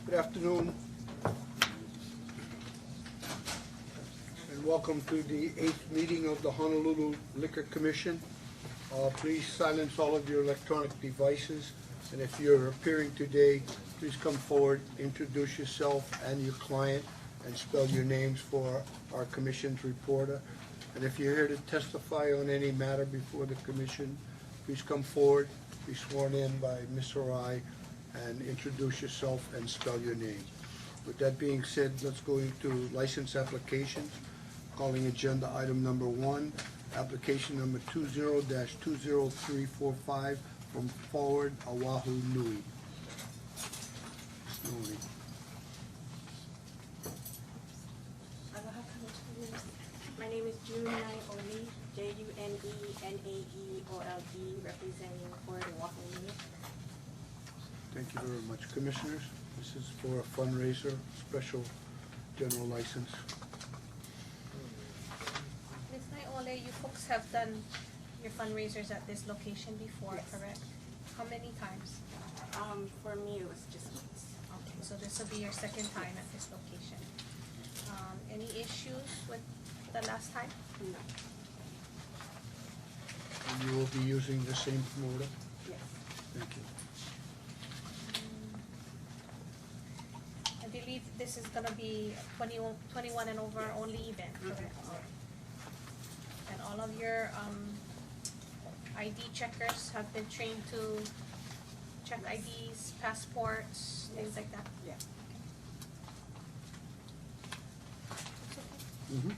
Good afternoon, and welcome to the 8th meeting of the Honolulu Liquor Commission. Please silence all of your electronic devices, and if you're appearing today, please come forward, introduce yourself and your client, and spell your names for our commission's reporter. And if you're here to testify on any matter before the commission, please come forward, be sworn in by Ms. Harai, and introduce yourself and spell your name. With that being said, let's go into license applications. Calling agenda item number 1, application number 20-20345 from Forward Oahu Nui. Nui. My name is Junai Oli, Juneneold, representing Forward Oahu Nui. Thank you very much. Commissioners, this is for a fundraiser, special general license. Ms. Naiole, you folks have done your fundraisers at this location before, Yes. correct? How many times? For me, it was just once. Okay, so this will be your second time at this location. Any issues with the last time? No. And you will be using the same promoter? Yes. Thank you. I believe this is gonna be 21 and over only event, correct? And all of your ID checkers have been trained to check IDs, passports, things like that? Yeah. Mm-hmm.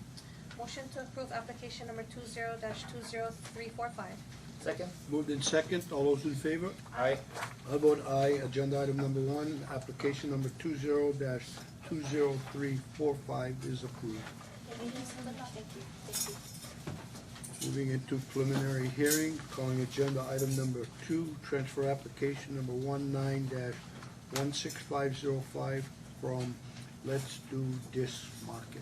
Motion to approve application number 20-20345. Second? Moved in second, all those in favor? Aye. I vote aye. Agenda item number 1, application number 20-20345 is approved. Thank you so much. Thank you. Thank you. Moving into preliminary hearing, calling agenda item number 2, transfer application number 19-16505 from Let's Do This Market.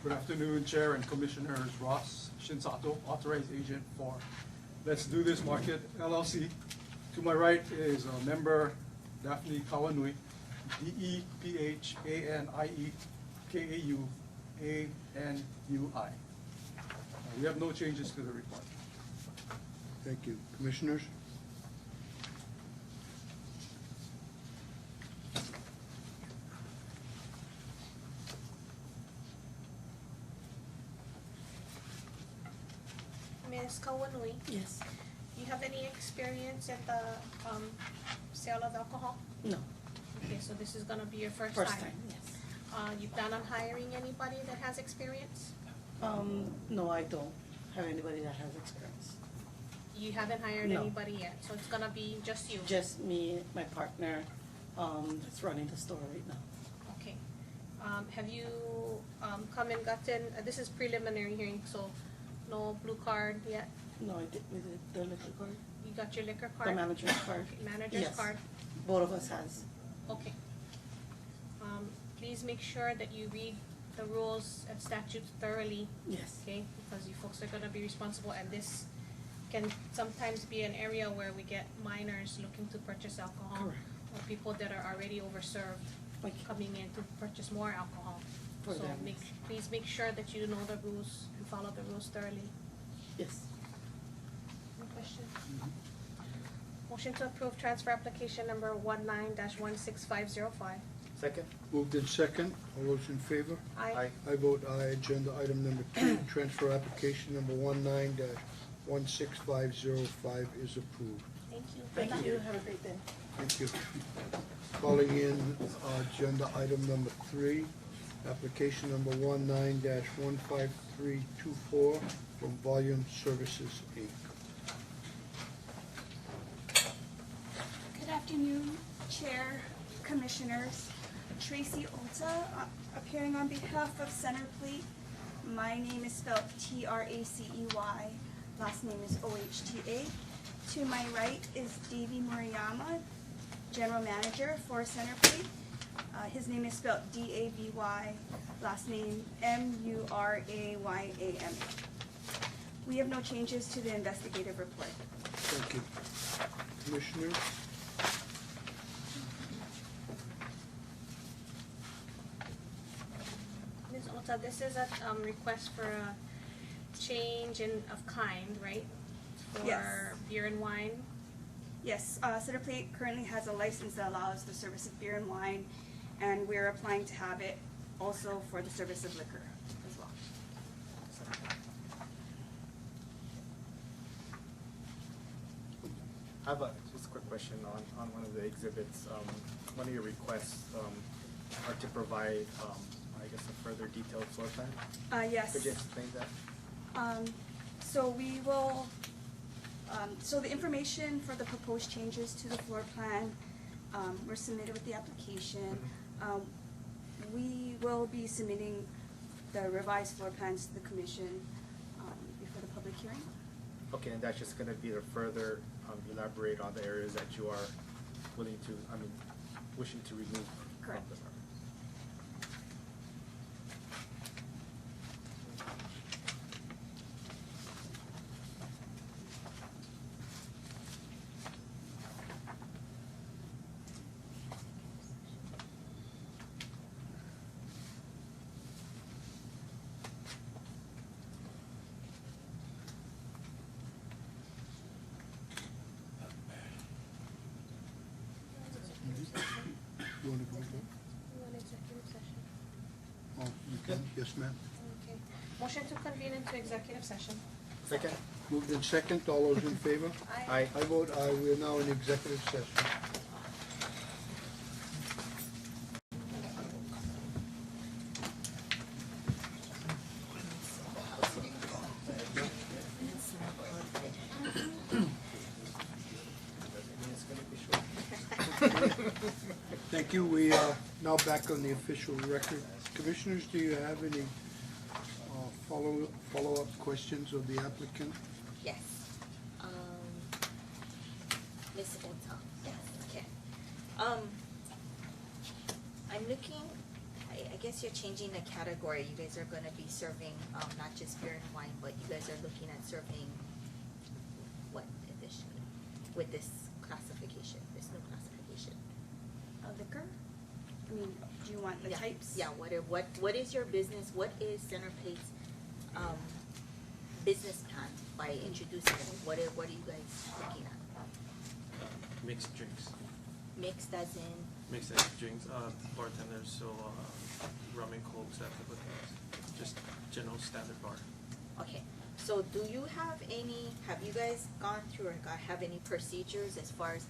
Good afternoon, Chair and Commissioners. Ross Shinsato, authorized agent for Let's Do This Market LLC. To my right is member Daphne Kawanui, DEPHANIEKAUANUI. We have no changes to the report. Thank you. Commissioners? Ms. Kawanui, Yes. do you have any experience in the sale of alcohol? No. Okay, so this is gonna be your first time? First time, yes. You plan on hiring anybody that has experience? No, I don't have anybody that has experience. You haven't hired No. anybody yet, so it's gonna be just you? Just me, my partner, that's running the store right now. Okay. Have you come and gotten, this is preliminary hearing, so no blue card yet? No, I did, we did the liquor card, You got your liquor card? the manager's card. Okay, manager's Yes. card? Both of us has. Okay. Please make sure that you read the rules and statutes thoroughly, Yes. okay? Because you folks are gonna be responsible, and this can sometimes be an area where we get minors looking to purchase alcohol. Correct. Or people that are already overserved Like, coming in to purchase more alcohol. For So them. please make sure that you know the rules and follow the rules thoroughly. yes. Any questions? Motion to approve transfer application number 19-16505. Second? Moved in second, all those in favor? Aye. I vote aye. Agenda item number 2, transfer application number 19-16505 is approved. Thank you. Thank you, have a great day. Thank you. Calling in agenda item number 3, application number 19-15324 from Volume Services, Inc. Good afternoon, Chair, Commissioners. Tracy Olta, appearing on behalf of Centerplate. My name is spelled Tracey, last name is Ohta. To my right is Davey Murayama, General Manager for Centerplate. His name is spelled Davy, last name Murayama. We have no changes to the investigative report. Thank you. Commissioners? Ms. Ota, this is a request for a change of kind, right? Yes. For beer and wine. Yes, Centerplate currently has a license that allows the service of beer and wine, and we're applying to have it also for the service of liquor as well. I have just a quick question on one of the exhibits. One of your requests are to provide, I guess, a further detailed floor plan. Yes. Could you explain that? So we will, so the information for the proposed changes to the floor plan were submitted with the application. We will be submitting the revised floor plans to the commission before the public hearing. Okay, and that's just gonna be to further elaborate on the areas that you are willing to, wishing to remove. Correct. From the You wanna go ahead? You want executive session? Oh, you can? Yes, ma'am. Okay. Motion to convene into executive session. Second? Moved in second, all those in favor? Aye. I vote aye, we are now in executive session. Thank you, we are now back on the official record. Commissioners, do you have any follow-up questions of the applicant? Yes. Ms. Ota. Yes. Okay. I'm looking, I guess you're changing the category. You guys are gonna be serving, not just beer and wine, but you guys are looking at serving what additionally with this classification, this new classification? Liquor? I mean, do you want the Yeah. types? Yeah, what is your business, what is Centerplate's, business plan by introducing it? What are you guys looking at? Mixed drinks. Mixed as in, Mixed drinks, bartenders, so rum and cokes, that type of things. Just general standard bar. okay, so do you have you guys gone through or have any procedures as far as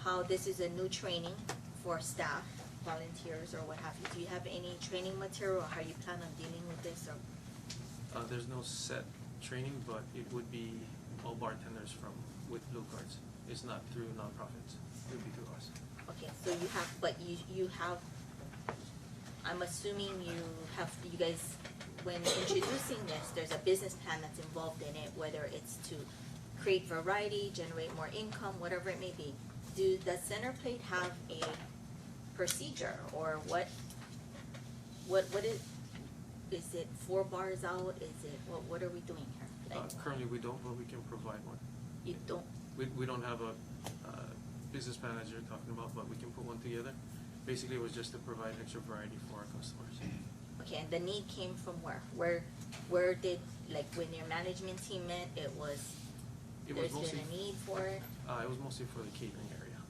how this is a new training for staff, volunteers, or what have you? Do you have any training material, or how you plan on dealing with this, or? There's no set training, but it would be all bartenders with blue cards. It's not through nonprofits. It would be through us. Okay, so you have, I'm assuming you guys, when introducing this, there's a business plan that's involved in it, whether it's to create variety, generate more income, whatever it may be. Does Centerplate have a procedure, or what is it 4 bars out? Is it, what are we doing here? Like, Currently, we don't, but we can provide one. you don't, We don't have a business plan as you're talking about, but we can put one together. Basically, it was just to provide extra variety for our customers. okay, and the need came from where? Where did, like, when your management team met, It was there's mostly, been a need for it? it was mostly for the catering area.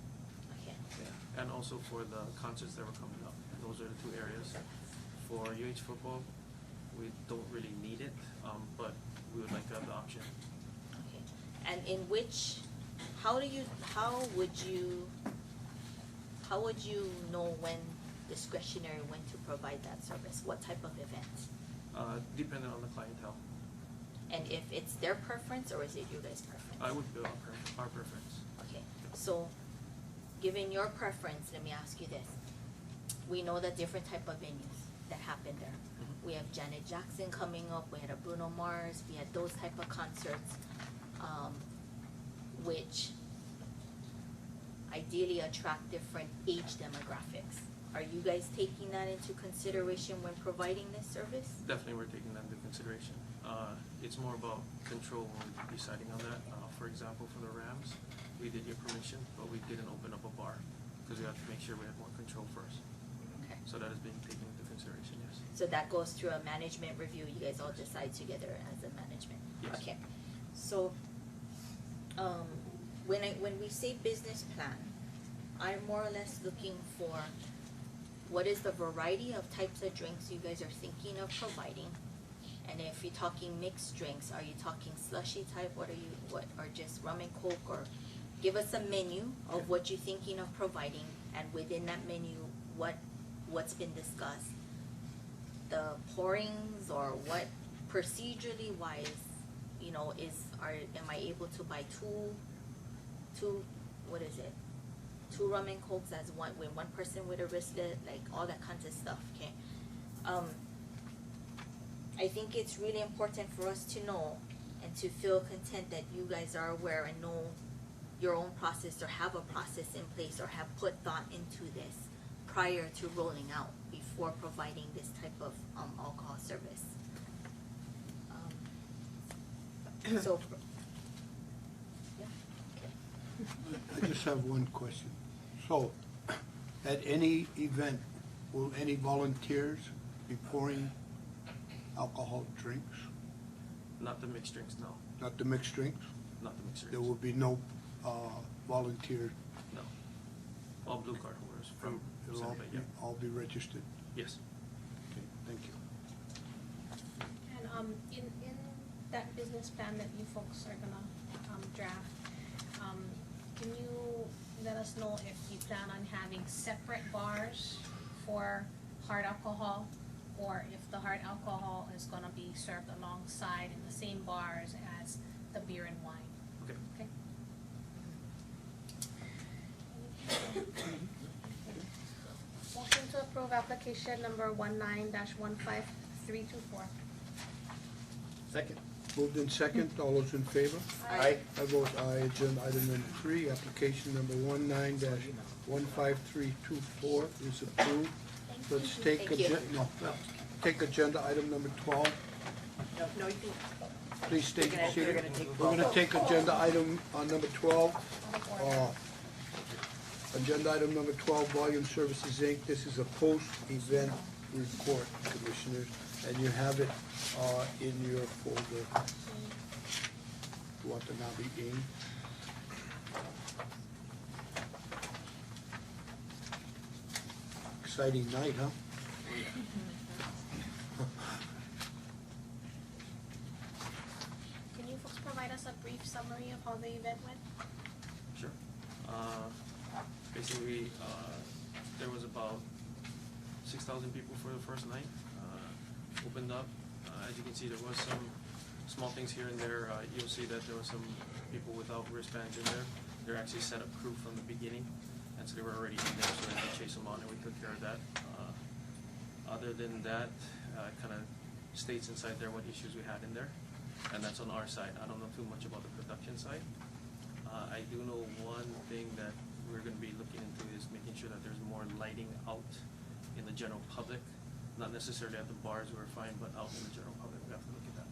Okay, Yeah, and also for the concerts that were coming up. Those are the 2 areas. For UH football, we don't really need it, but we would like to have the option. okay. And in which, how would you know when discretionary, when to provide that service? What type of events? Depending on the clientele. And if it's their preference, or is it you guys' preference? I would feel our preference. Okay, so, given your preference, let me ask you this. We know the different type of venues that happen there. Mhm. We have Janet Jackson coming up, we had a Bruno Mars, we had those type of concerts, which ideally attract different age demographics. Are you guys taking that into consideration when providing this service? Definitely, we're taking that into consideration. It's more about control when deciding on that. For example, for the Rams, we did get permission, but we didn't open up a bar because we had to make sure we had more control first. Okay. So that is being taken into consideration, yes. So that goes through a management review, you guys all decide together as a management? Yes. Okay, so, when we say business plan, I'm more or less looking for what is the variety of types of drinks you guys are thinking of providing? And if you're talking mixed drinks, are you talking slushy type, or just rum and coke, or give us a menu of what you're thinking of providing, and within that menu, what's been discussed? The pourings, or what procedurally wise, you know, am I able to buy two, what is it? 2 rum and cokes as one, with one person with a wristlet, like all that kinds of stuff, okay? I think it's really important for us to know and to feel content that you guys are aware and know your own process, or have a process in place, or have put thought into this prior to rolling out, before providing this type of alcohol service. So, yeah, okay. I just have one question. So, at any event, will any volunteers be pouring alcohol drinks? Not the mixed drinks, no. Not the mixed drinks? Not the mixed drinks. There will be no volunteer. No. All blue card holders from It'll all, Santa Fe, yeah. all be registered. Yes. Okay, thank you. And in that business plan that you folks are gonna draft, can you let us know if you plan on having separate bars for hard alcohol, or if the hard alcohol is gonna be served alongside in the same bars as the beer and wine? Okay. Okay. Motion to approve application number 19-15324. Second. Moved in second, all those in favor? Aye. I vote aye. Agenda item number 3, application number 19-15324 is approved. Let's take Thank you. take agenda item number 12. No, you can. Please stay We're gonna- seated. we're gonna take We're gonna take agenda item number 12. Agenda item number 12, Volume Services, Inc. This is a post-event report, Commissioners, and you have it in your folder. Watanabe Inc. Exciting night, huh? Can you folks provide us a brief summary of how the event went? Sure. Basically, there was about 6,000 people for the first night. Opened up. As you can see, there was some small things here and there. You'll see that there were some people without wristbands in there. They're actually set up crew from the beginning, and so they were already in there, so we had to chase them on, and we took care of that. Other than that, it kind of states inside there what issues we had in there, and that's on our side. I don't know too much about the production side. I do know one thing that we're going to be looking into is making sure that there's more lighting out in the general public, not necessarily at the bars, we're fine, but out in the general public, we have to look at that.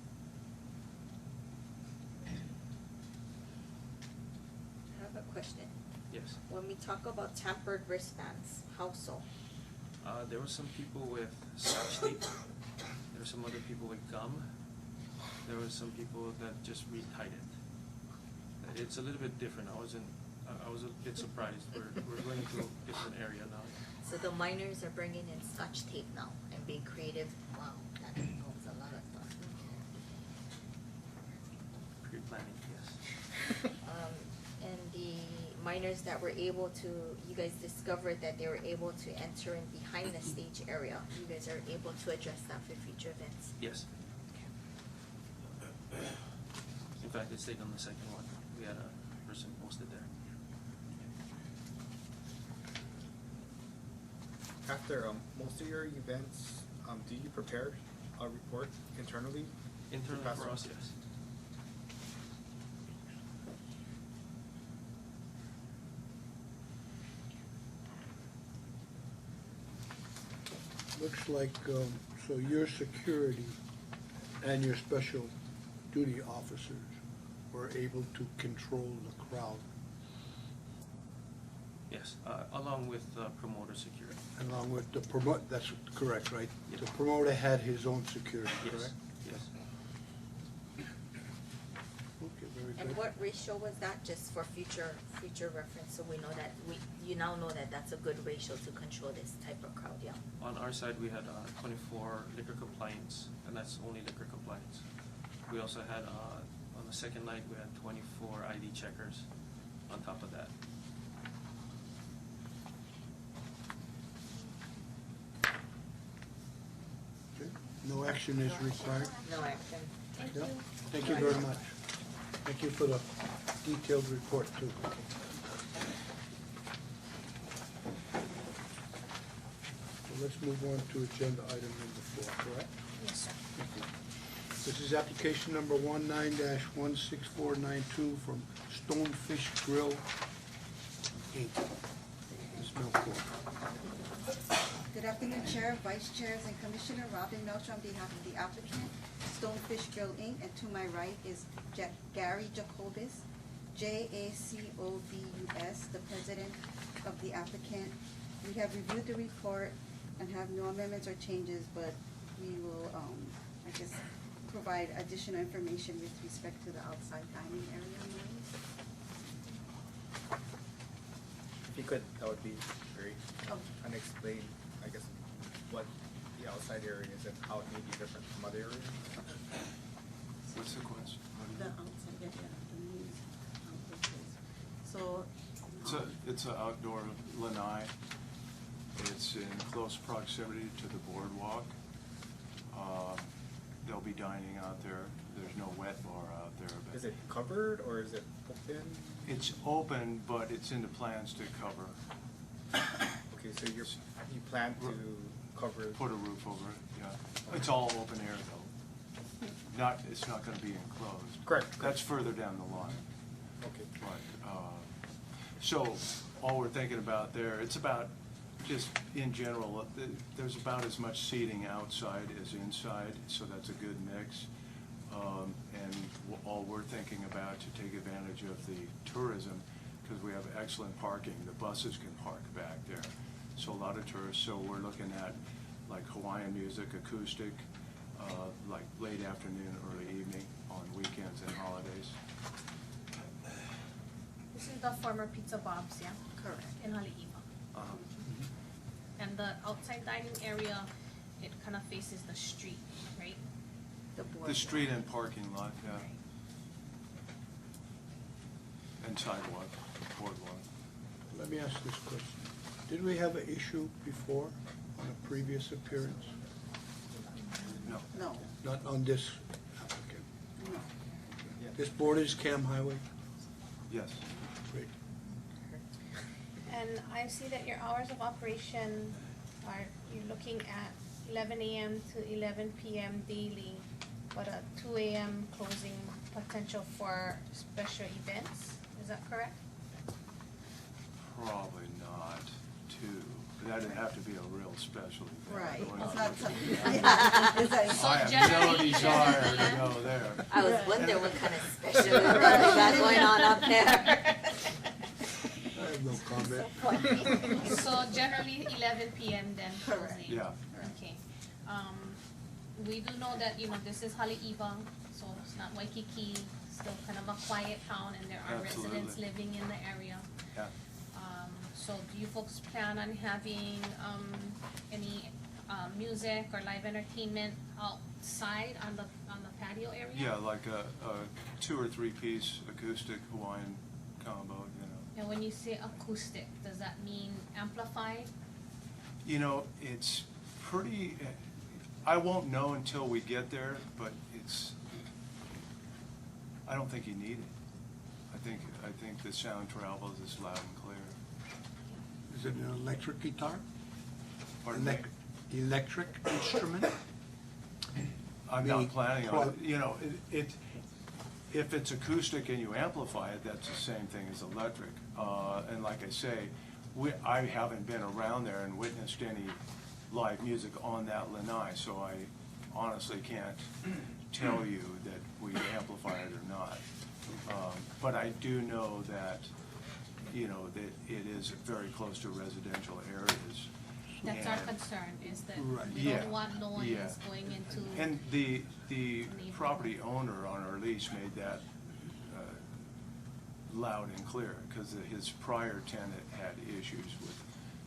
I have a question. Yes. When we talk about tampered wristbands, how so? There were some people with scotch tape. There were some other people with gum. There were some people that just retied it. It's a little bit different. I was a bit surprised. We're going to a different area now. So the miners are bringing in scotch tape now and being creative. Wow, that involves a lot of thought. Pre-planning, yes. And the miners that were able to, you guys discovered that they were able to enter in behind the stage area. You guys are able to address that for future events. Yes. In fact, it stayed on the second one. We had a person posted there. After most of your events, do you prepare a report internally? Internally Pass for on? us, yes. Looks like, so your security and your special duty officers were able to control the crowd Yes, along with promoter security. along with the that's correct, right? Yes. The promoter had his own security, Yes, correct? yes. Okay, very good. And what ratio was that, just for future reference, so we know that, you now know that that's a good ratio to control this type of crowd, yeah? On our side, we had 24 liquor compliance, and that's only liquor compliance. We also had, on the second night, we had 24 ID checkers on top of that. Okay. No action is required. No action. Thank Yeah. you. Thank you very much. Thank you for the detailed report too. So let's move on to agenda item number 4, correct? Yes, sir. Thank you. This is application number 19-16492 from Stonefish Grill, Inc. Ms. Melchor. Good afternoon, Chair, Vice Chairs, and Commissioner. Robin Melcher on behalf of the applicant, Stonefish Grill Inc., and to my right is Gary Jacobus, Jacobus, the president of the applicant. We have reviewed the report and have no amendments or changes, but we will, I guess, provide additional information with respect to the outside dining area noise. If you could, that would be great. Oh. And explain, I guess, what the outside area is and how it may be different from other areas. What's the question? The outside area, the noise, outdoor space. So, It's an outdoor lanai. It's in close proximity to the boardwalk. They'll be dining out there. There's no wet bar out there. But Is it covered or is it open? it's open, but it's in the plans to cover, Okay, so you plan to cover. put a roof over it, yeah. It's all open air though. It's not gonna be enclosed. Correct. That's further down the line. Okay. But, so, all we're thinking about there, it's about, just in general, there's about as much seating outside as inside, so that's a good mix. And all we're thinking about to take advantage of the tourism, because we have excellent parking, the buses can park back there. So a lot of tourists, so we're looking at like Hawaiian music, acoustic, like late afternoon, early evening, on weekends and holidays. This is the former Pizza Bob's, yeah? correct. In Haleiwa. And the outside dining area, it kind of faces the street, right? The board. The street and parking lot, yeah, and sidewalk, boardwalk. Let me ask this question. Did we have an issue before on a previous appearance? No. No, Not on this applicant. no. This board is Cam Highway? Yes. Great. And I see that your hours of operation are, you're looking at 11 a.m. to 11 p.m. daily, but a 2 a.m. closing potential for special events. Is that correct? Probably not two. That'd have to be a real special event. Right, We're it's not not looking something, at yeah, that. it's like. So I have no generally- desire to go there. I was wondering what kind of special event we got going on up there. I have no comment. So generally 11 p.m. then Correct. closing? Yeah. Okay. We do know that, this is Haleiwa, so it's not Waikiki, still kind of a quiet town, and there are Absolutely. residents living in the area. Yeah. So do you folks plan on having, any, music or live entertainment outside on the patio area? Yeah, like a 2 or 3 piece acoustic Hawaiian combo, And when you say acoustic, does that mean amplified? It's pretty, I won't know until we get there, but I don't think you need it. I think the sound travels as loud and clear. Is it an electric guitar? Pardon me? Electric instrument? I'm Meaning not planning on qual- it. If it's acoustic and you amplify it, that's the same thing as electric. And like I say, I haven't been around there and witnessed any live music on that lanai, so I honestly can't tell you that we amplify it or not. But I do know that, you know, that it is very close to residential areas. That's our And- concern, is that Right. we Yeah, don't want noise yeah. going into. And the neighborhood. property owner on our lease made that loud and clear, because his prior tenant had issues with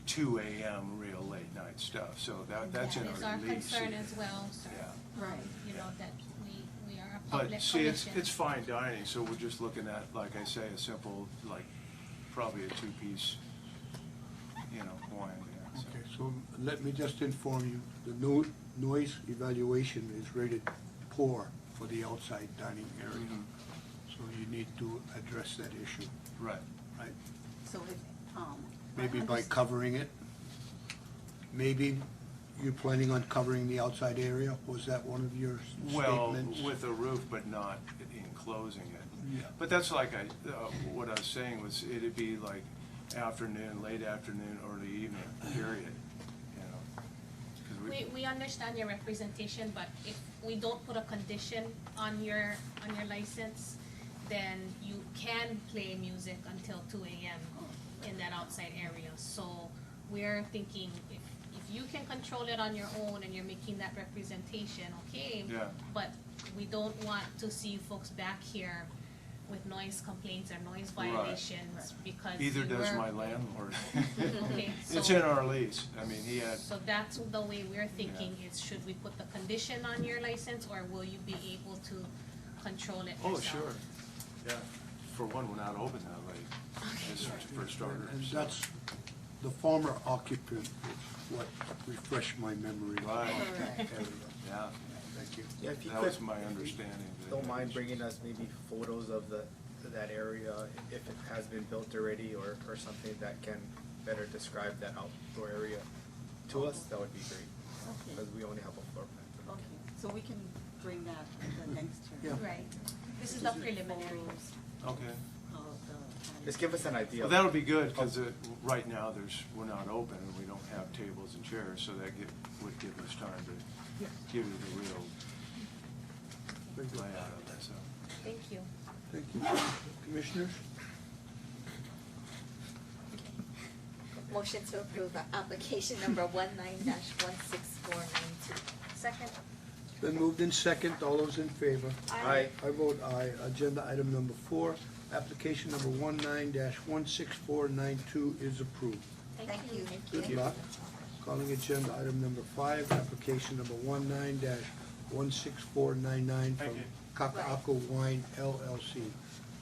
2 AM real late night stuff, so that's in That is our our lease. concern as well, sir. Yeah. Right. You know, that we are a public But see, it's commission. fine dining, so we're just looking at, like I say, a simple, like, probably a 2-piece, you know, wine there, so. Okay, so let me just inform you, the noise evaluation is rated poor for the outside dining area. Mhm. So you need to address that issue, Right. right? So if, Maybe by covering it? Maybe you're planning on covering the outside area? Was that one of your Well, statements? with a roof, but not enclosing it. Yeah. But that's like what I was saying was, it'd be like afternoon, late afternoon, early evening, period, you know? 'Cause We understand your representation, but if we don't put a condition on your license, then you can play music until 2 AM in that outside area. So we're thinking if you can control it on your own and you're making that representation, okay. Yeah. But we don't want to see folks back here with noise complaints or noise Right. violations because Either you does were- my landlord. Okay, It's so- in our lease, I mean, he had, So that's the way we're thinking is should we put the condition on your license or will you be able to control it yourself? oh, sure, yeah. For one, we're not open that late, just for starters. And so. that's, the former occupant is what refreshed my memory of Right. that area. Yeah, Thank you. Yeah, if you that could, was my understanding. don't mind bringing us maybe photos of that area, if it has been built already or something that can better describe that outdoor area to us, that would be great, okay, because we only have a floor plan. okay, so we can bring that at the next Yeah. hearing. Right. This is the preliminary. Photos Okay. of the- Just give us an idea. Well, that'll be good, because right now, we're not open, and we don't have tables and chairs, so that would give us time to give you the real Very good. layout of it, so. Thank you. Thank you. Commissioners? Motion to approve application number 19-16492. Second. It's been moved in second. All those in favor? Aye. I vote aye. Agenda item number 4, application number 19-16492 is approved. Thank you. Good luck. Calling agenda item number 5, application number 19-16499 Thank from you. Kaka'ako Wine LLC.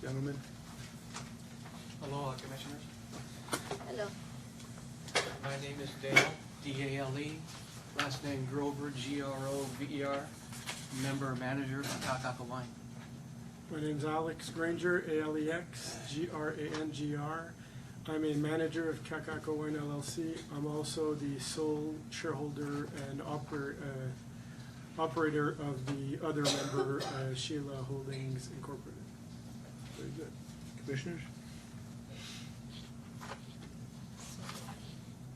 Gentlemen? Hello, Commissioners. Hello. My name is Dale, D-A-L-E. Last name Grover, G-R-O-V-E-R. Member manager for Kaka'ako Wine. My name's Alex Granger, A-L-E-X, G-R-A-N-G-R. I'm a manager of Kaka'ako Wine LLC. I'm also the sole shareholder and operator of the other member, Sheila Holdings Incorporated. Very good. Commissioners?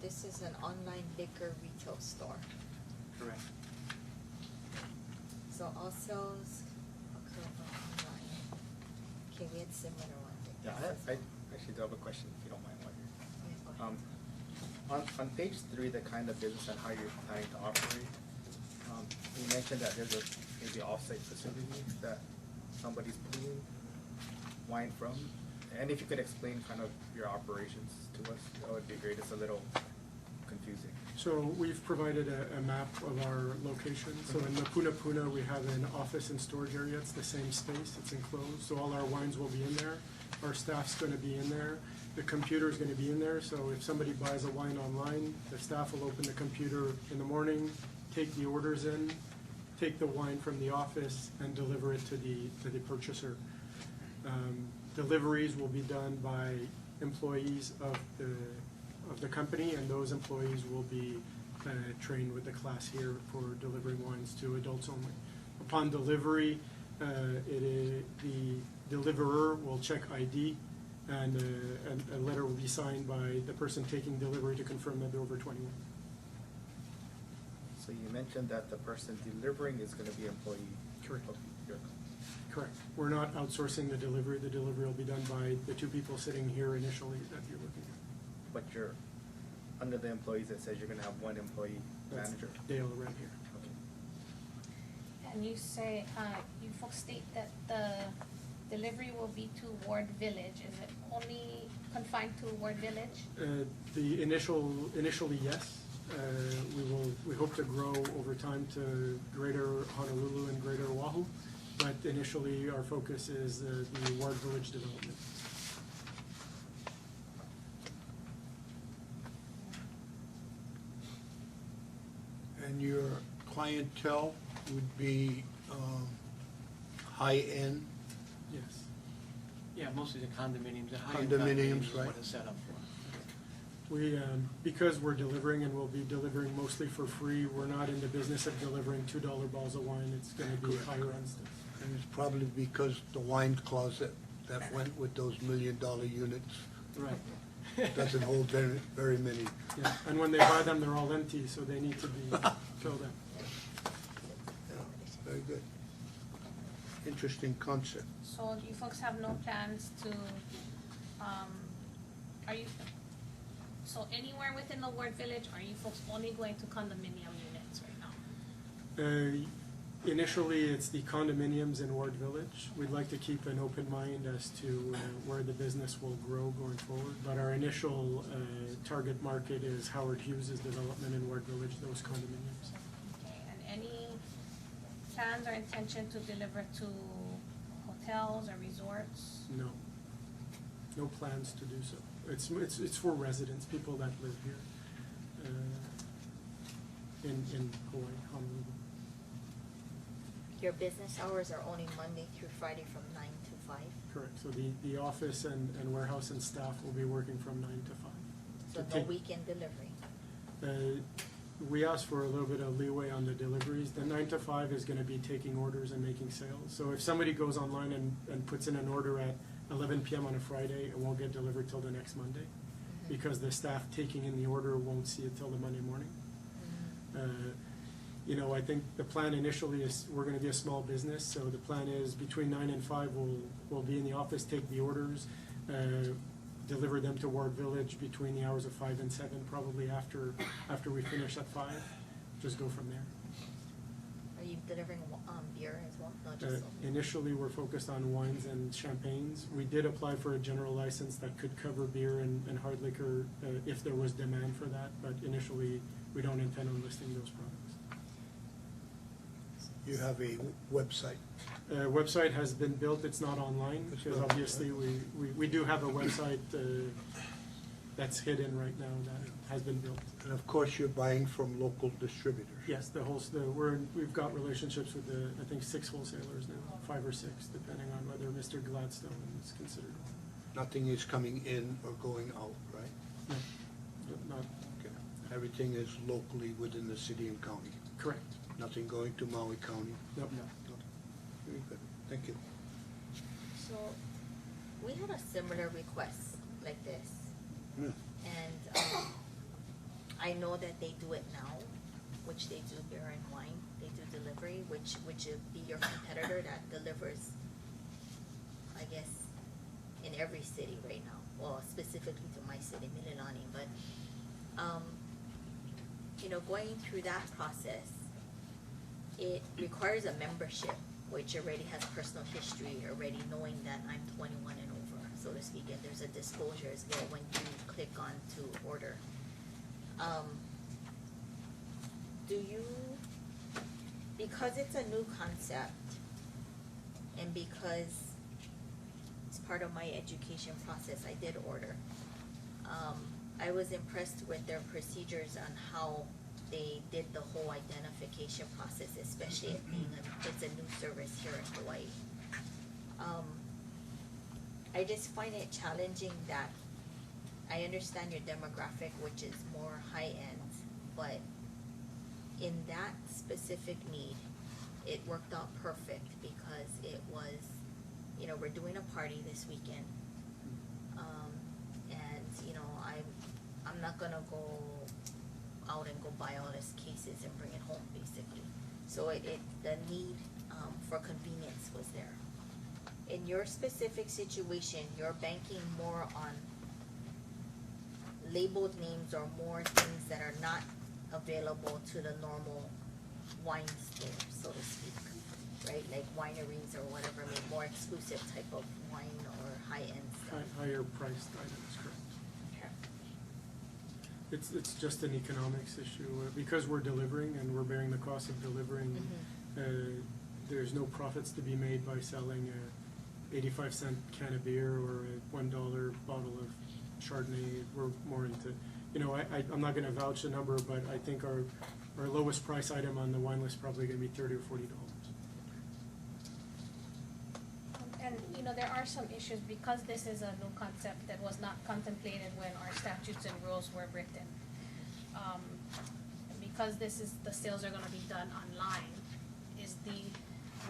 This is an online liquor retail store. Correct. So all sales occur online. Okay, we had similar ones. Yeah, I actually do have a question, if you don't mind, while you're. Yeah, go ahead. On page 3, the kind of business and how you're planning to operate, you mentioned that there's a maybe off-site facility that somebody's pulling wine from. And if you could explain kind of your operations to us, that would be great. It's a little confusing. So we've provided a map of our location. So in the Puna Puna, we have an office and storage area. It's the same space, it's enclosed. So all our wines will be in there. Our staff's gonna be in there. The computer's gonna be in there. So if somebody buys a wine online, the staff will open the computer in the morning, take the orders in, take the wine from the office and deliver it to the purchaser. Deliveries will be done by employees of the company, and those employees will be trained with the class here for delivering wines to adults only. Upon delivery, the deliverer will check ID, and a letter will be signed by the person taking delivery to confirm that they're over 21. So you mentioned that the person delivering is gonna be employee. Correct. of your Correct. We're not outsourcing the delivery. The delivery will be done by the two people sitting here initially that you're looking at. but you're under the employees, it says you're gonna have one employee That's manager. Dale right here. Okay. And you say, you folks state that the delivery will be to Ward Village. Is it only confined to Ward Village? Initially, yes. We hope to grow over time to greater Honolulu and greater Oahu, but initially our focus is the Ward Village development. And your clientele would be high-end? Yes. Yeah, mostly the condominiums, the high-end Condominiums, condominiums is right. what it's set up for. We, because we're delivering and we'll be delivering mostly for free, we're not in the business of delivering $2 bottles of wine. It's gonna be higher end stuff. And it's probably because the wine closet that went with those $1 million units Right. doesn't hold very, very many. Yeah, and when they buy them, they're all empty, so they need to be filled up. Yeah, very good. Interesting concept. So you folks have no plans to, are you, so anywhere within the Ward Village, or are you folks only going to condominium units right now? Initially, it's the condominiums in Ward Village. We'd like to keep an open mind as to where the business will grow going forward. But our initial target market is Howard Hughes's development in Ward Village, those condominiums. Okay, and any plans or intention to deliver to hotels or resorts? No. No plans to do so. It's for residents, people that live here in Hawaii, Honolulu. Your business hours are only Monday through Friday from 9 to 5? Correct. So the office and warehouse and staff will be working from 9 to 5. So To no take- weekend delivery? We asked for a little bit of leeway on the deliveries. The 9 to 5 is gonna be taking orders and making sales. So if somebody goes online and puts in an order at 11 PM on a Friday, it won't get delivered till the next Monday, because the staff taking in the order won't see it till the Monday morning. You know, I think the plan initially is, we're gonna be a small business, so the plan is between 9 and 5, we'll be in the office, take the orders, deliver them to Ward Village between the hours of 5 and 7, probably after we finish at 5, just go from there. Are you delivering beer as well, not just soda? Initially, we're focused on wines and champagnes. We did apply for a general license that could cover beer and hard liquor if there was demand for that, but initially, we don't intend on listing those products. You have a website. Website has been built, it's not online, It's because not, obviously we do have a website that's hidden right now that has been built. And of course, you're buying from local distributors. Yes, we've got relationships with I think 6 wholesalers now, 5 or 6, depending on whether Mr. Gladstone is considered. Nothing is coming in or going out, right? No, not, Okay. Everything is locally within the city and county. correct. Nothing going to Maui County. No. Very good. Thank you. So, we had a similar request like this, Yeah. and I know that they do it now, which they do beer and wine, they do delivery, which would be your competitor that delivers, I guess, in every city right now, well, specifically to my city, Mililani, but, you know, going through that process, it requires a membership, which already has personal history, already knowing that I'm 21 and over, so to speak, and there's a disclosure as well when you click on to order. Do you, because it's a new concept, and because it's part of my education process, I did order. I was impressed with their procedures on how they did the whole identification process, especially it being it's a new service here in Hawaii. I just find it challenging that I understand your demographic, which is more high-end, but in that specific need, it worked out perfect because it was, you know, we're doing a party this weekend. And, you know, I'm not gonna go out and go buy all these cases and bring it home, basically. So the need for convenience was there. In your specific situation, you're banking more on labeled names or more things that are not available to the normal wine store, so to speak, right? Like wineries or whatever, maybe more exclusive type of wine or high-end stuff. Higher priced items, correct. It's just an economics issue. Because we're delivering and we're bearing the cost of delivering, there's no profits to be made by selling a 85-cent can of beer or a $1 bottle of Chardonnay. We're more into, I'm not gonna vouch a number, but I think our lowest price item on the wine list is probably gonna be $30 or $40. And, there are some issues because this is a new concept that was not contemplated when our statutes and rules were written. Because the sales are gonna be done online, is the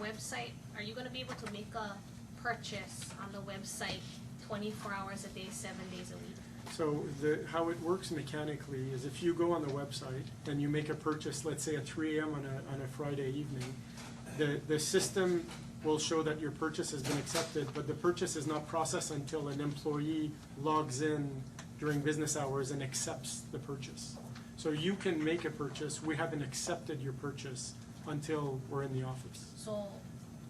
website, are you gonna be able to make a purchase on the website 24 hours a day, 7 days a week? So how it works mechanically is if you go on the website and you make a purchase, let's say at 3 a.m. on a Friday evening, the system will show that your purchase has been accepted, but the purchase is not processed until an employee logs in during business hours and accepts the purchase. So you can make a purchase, we haven't accepted your purchase until we're in the office. So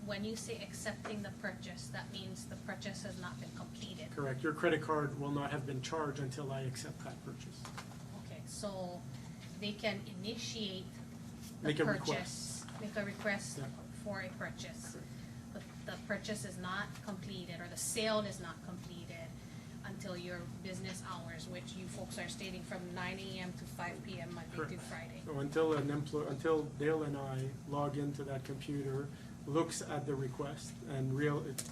when you say accepting the purchase, that means the purchase has not been completed. Correct. Your credit card will not have been charged until I accept that purchase. Okay, so they can initiate the Make a purchase. request. Make a request Yeah. for a purchase. Correct. But the purchase is not completed, or the sale is not completed until your business hours, which you folks are stating from 9 a.m. to 5 p.m. Monday Correct. through Friday. So until Dale and I log into that computer, looks at the request and it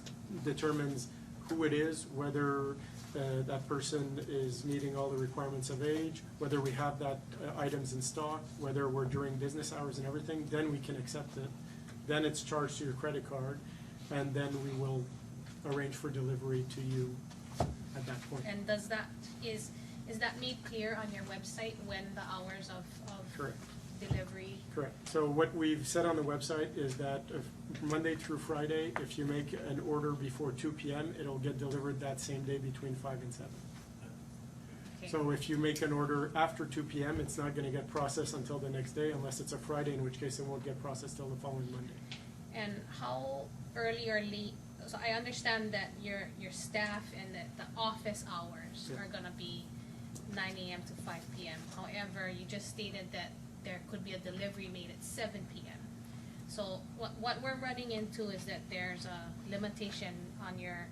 determines who it is, whether that person is meeting all the requirements of age, whether we have that items in stock, whether we're during business hours and everything, then we can accept it. Then it's charged to your credit card, and then we will arrange for delivery to you at that point. And is that made clear on your website when the hours of Correct. delivery? Correct. So what we've said on the website is that Monday through Friday, if you make an order before 2 p.m., it'll get delivered that same day between 5 and 7. Okay. So if you make an order after 2 p.m., it's not going to get processed until the next day unless it's a Friday, in which case it won't get processed till the following Monday. And how early or late, so I understand that your staff and the office hours Yeah. are gonna be 9 a.m. to 5 p.m. However, you just stated that there could be a delivery made at 7 p.m. So what we're running into is that there's a limitation on your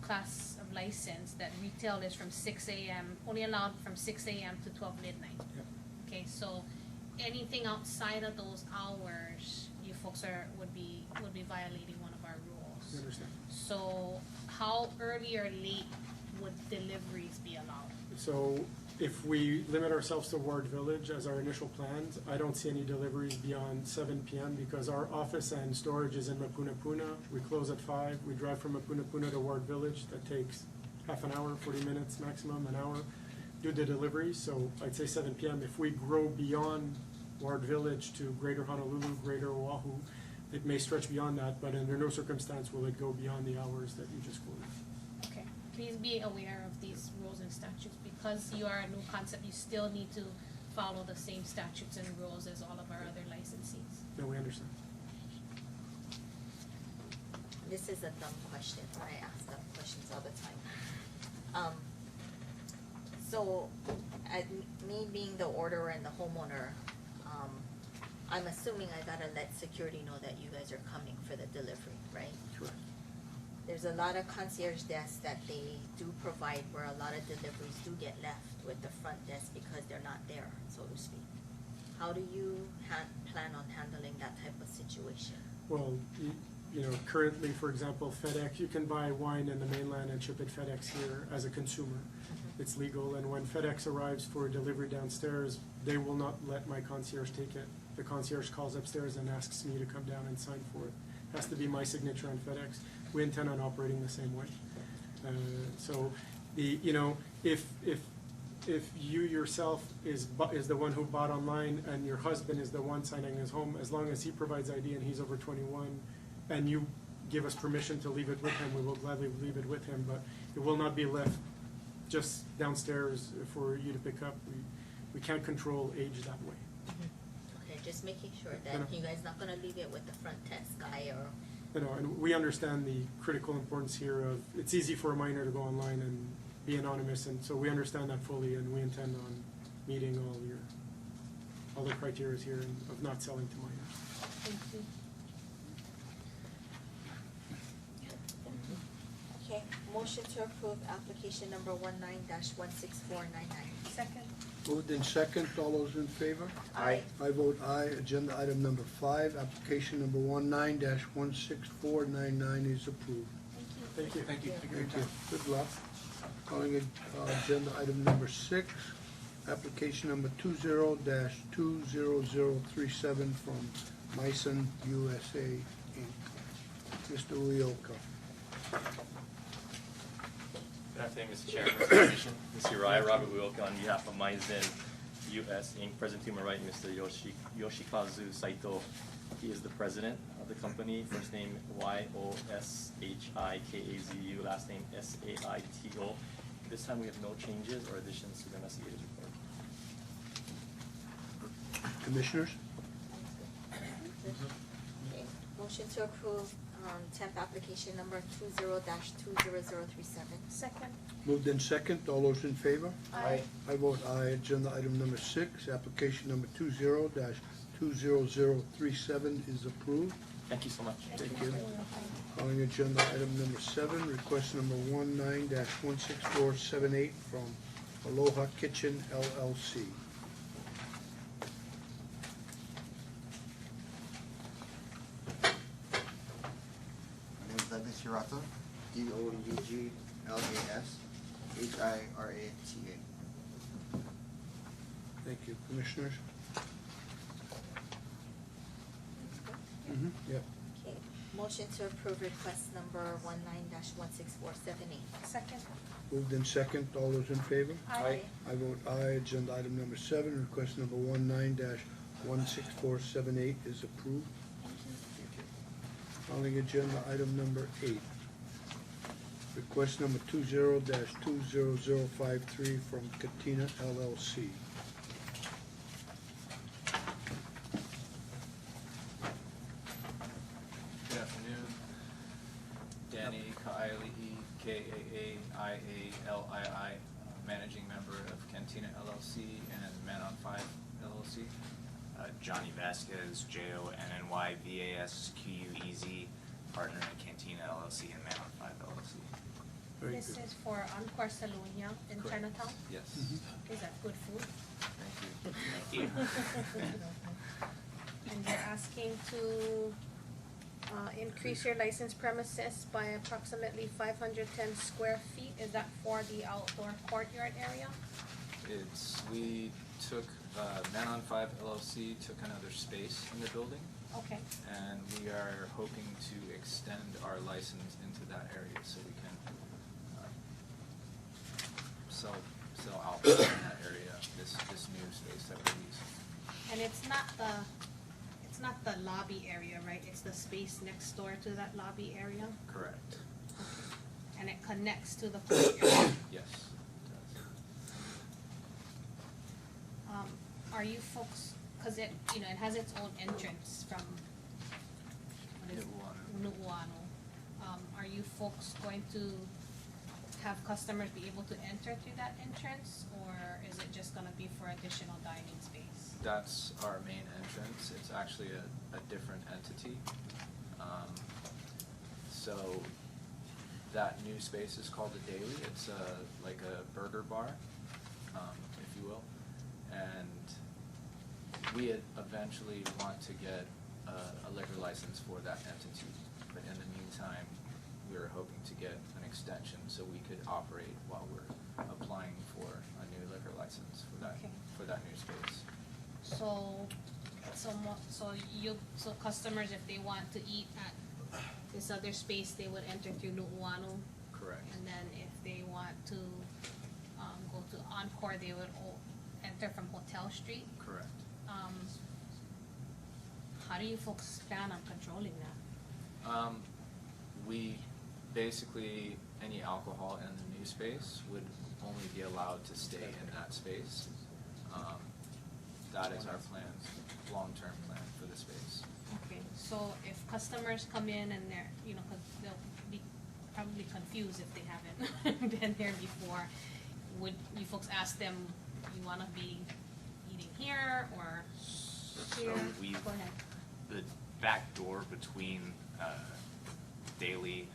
class of license that retail is from 6 a.m., only allowed from 6 a.m. to 12 midnight. Yep. Okay, so anything outside of those hours, you folks would be violating one of our rules. You understand? So how early or late would deliveries be allowed? So if we limit ourselves to Ward Village as our initial plans, I don't see any deliveries beyond 7 p.m. because our office and storage is in Mapunapuna. We close at 5. We drive from Mapunapuna to Ward Village. That takes half an hour, 40 minutes maximum, an hour. Do the deliveries, so I'd say 7 p.m. If we grow beyond Ward Village to Greater Honolulu, Greater Oahu, it may stretch beyond that, but under no circumstance will it go beyond the hours that you just quoted. Okay, please be aware of these rules and statutes. Because you are a new concept, you still need to follow the same statutes and rules as all of our other licensees. No, we understand. This is a dumb question, I ask dumb questions all the time. So, me being the orderer and the homeowner, I'm assuming I gotta let security know that you guys are coming for the delivery, right? Correct. There's a lot of concierge desks that they do provide where a lot of deliveries do get left with the front desk because they're not there, so to speak. How do you plan on handling that type of situation? Well, currently, for example, FedEx, you can buy wine in the mainland and ship it FedEx here as a consumer. It's legal, and when FedEx arrives for a delivery downstairs, they will not let my concierge take it. The concierge calls upstairs and asks me to come down and sign for it. It has to be my signature on FedEx. We intend on operating the same way. So if if you yourself is the one who bought online and your husband is the one signing his home, as long as he provides ID and he's over 21, and you give us permission to leave it with him, we will gladly leave it with him, but it will not be left just downstairs for you to pick up. We can't control age that way. Okay, just making sure I know. that you guys not gonna leave it with the front desk guy or, You know, and we understand the critical importance here of, it's easy for a minor to go online and be anonymous, and so we understand that fully, and we intend on meeting all the criteria here of not selling to minors. Thank you. okay, motion to approve application number 19-16499. Second. Moved in second, all those in favor? Aye. I vote aye. Agenda item number 5, application number 19-16499 is approved. Thank you. Thank you. Thank you. Thank you. Good luck. Calling it, agenda item number 6, application number 20-20037 from Myson USA Inc. Mr. Uyoka. Good afternoon, Mr. Chair, Mr. Commission. Mr. Uriah, Robert Uoka on behalf of Maizen US Inc. Present to my right, Mr. Yoshikazu Saito. He is the president of the company. First name Yoshikazu, last name Saito. This time we have no changes or additions to the investigator's report. Commissioners? Okay, motion to approve, temp application number 20-20037. Second. Moved in second, all those in favor? Aye. I vote aye. Agenda item number 6, application number 20-20037 is approved. Thank you so much. Thank you. Calling agenda item number 7, request number 19-16478 from Aloha Kitchen LLC. My name is Douglas Hirata, DOUGLAS HIRATA. Thank you. Commissioners? Yeah. Okay, motion to approve request number 19-16478. Second. Moved in second, all those in favor? Aye. I vote aye. Agenda item number 7, request number 19-16478 is approved. Calling agenda item number 8. Request number 20-20053 from Katina LLC. Good afternoon. Danny Kaili'i, Kaaialii, managing member of Cantina LLC and Man on 5 LLC. Johnny Vasquez, JONNY VASQUEZ, partner at Cantina LLC and Man on 5 LLC. Very This good. is for Encore Salonia in Correct. Chinatown. Yes. Is that good food? Thank you. Thank you. And you're asking to increase your licensed premises by approximately 510 square feet. Is that for the outdoor courtyard area? We took, Man on 5 LLC took another space in the building, Okay. and we are hoping to extend our license into that area so we can sell alcohol in that area, this new space that we're using. And it's not the lobby area, right? It's the space next door to that lobby area? Correct. And it connects to the courtyard? Yes, it does. Are you folks, cause it has its own entrance from, what is it? Nu'uanu. Are you folks going to have customers be able to enter through that entrance, or is it just gonna be for additional dining space? That's our main entrance. It's actually a different entity. So that new space is called the Daily. It's like a burger bar, if you will. And we eventually want to get a liquor license for that entity. But in the meantime, we're hoping to get an extension so we could operate while we're applying for a new liquor license for that, Okay. for that new space. So customers, if they want to eat at this other space, they would enter through Nu'uanu, Correct. and then if they want to go to Encore, they would enter from Hotel Street. Correct. How do you folks plan on controlling that? We basically, any alcohol in the new space would only be allowed to stay in that space. That is our plan, long-term plan for the space. Okay, so if customers come in and they're, you know, cause they'll be probably confused if they haven't been there before, would you folks ask them, you wanna be eating here or here? So we've, Go ahead. the back door between Daily,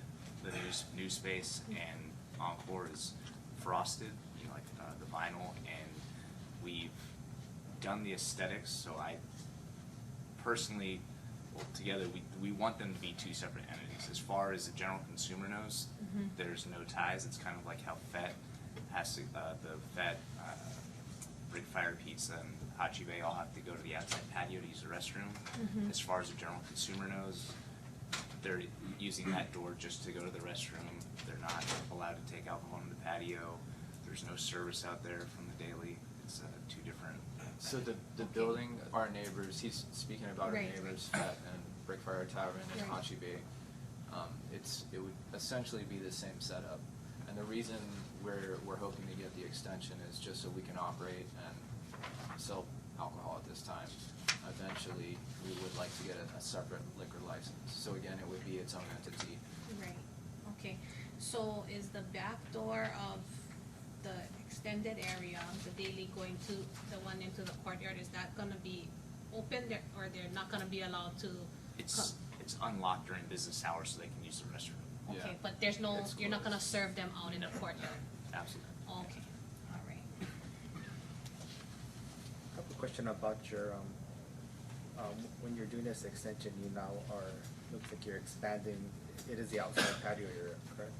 the new space, and Encore is frosted, you know, like the vinyl, and we've done the aesthetics. So I personally, well, together we want them to be two separate entities. As far as the general consumer knows, there's no ties. It's kind of like how FET has to, the FET, Brick Fire Pizza and Hachi Bay all have to go to the outside patio to use the restroom. As far as the general consumer knows, they're using that door just to go to the restroom. They're not allowed to take alcohol on the patio. There's no service out there from the Daily. It's two different. So the building, our neighbors, he's speaking about Right. our neighbors, Fat and Brickfire Tavern and Right. Hachi Bay. It would essentially be the same setup. And the reason we're hoping to get the extension is just so we can operate and sell alcohol at this time. Eventually, we would like to get a separate liquor license. So again, it would be its own entity. Right, okay, so is the back door of the extended area, the Daily going to, the one into the courtyard, is that gonna be open there, or they're not gonna be allowed to? It's unlocked during business hours so they can use the restroom. Yeah. Okay, but there's no, It's you're not gonna closed. serve them out in the courtyard? Absolutely. Okay, alright. I have a question about your, when you're doing this extension, you now are, looks like you're expanding, it is the outside patio area, correct?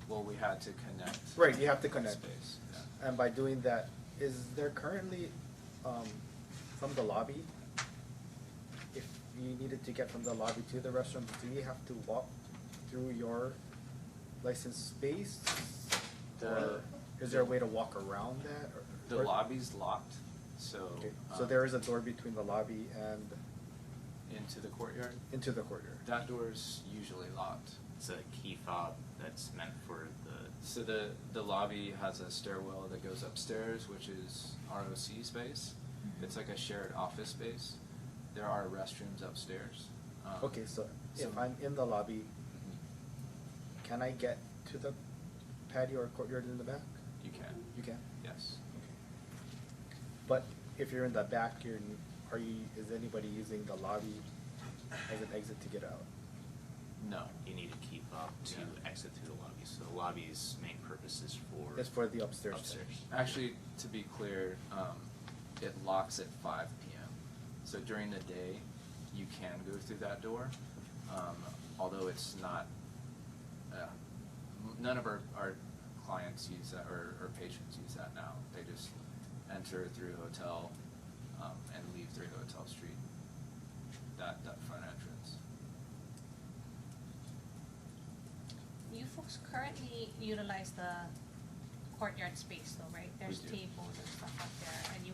Well, we had to connect. Right, you have to connect. Space, yeah. And by doing that, is there currently, from the lobby, if you needed to get from the lobby to the restaurant, do you have to walk through your licensed space? Or is there a way to walk around that? The or- lobby's locked, so. Okay, so there is a door between the lobby and Into the courtyard? into the courtyard? That door's usually locked. It's a key fob that's meant for the. So the lobby has a stairwell that goes upstairs, which is ROC space. It's like a shared office space. There are restrooms upstairs. Okay, so if I'm in the lobby, can I get to the patio or courtyard in the back? You can, You can? yes. But if you're in the back, is anybody using the lobby as an exit to get out? No. You need a key fob to Yeah. exit through the lobby. So the lobby's main purpose is for. It's for the upstairs. Upstairs. Actually, to be clear, it locks at 5 p.m. So during the day, you can go through that door, although it's not, none of our clients use that, or patrons use that now. They just enter through hotel, and leave through Hotel Street, that front entrance. You folks currently utilize the courtyard space though, right? There's We do. tables and stuff up there, and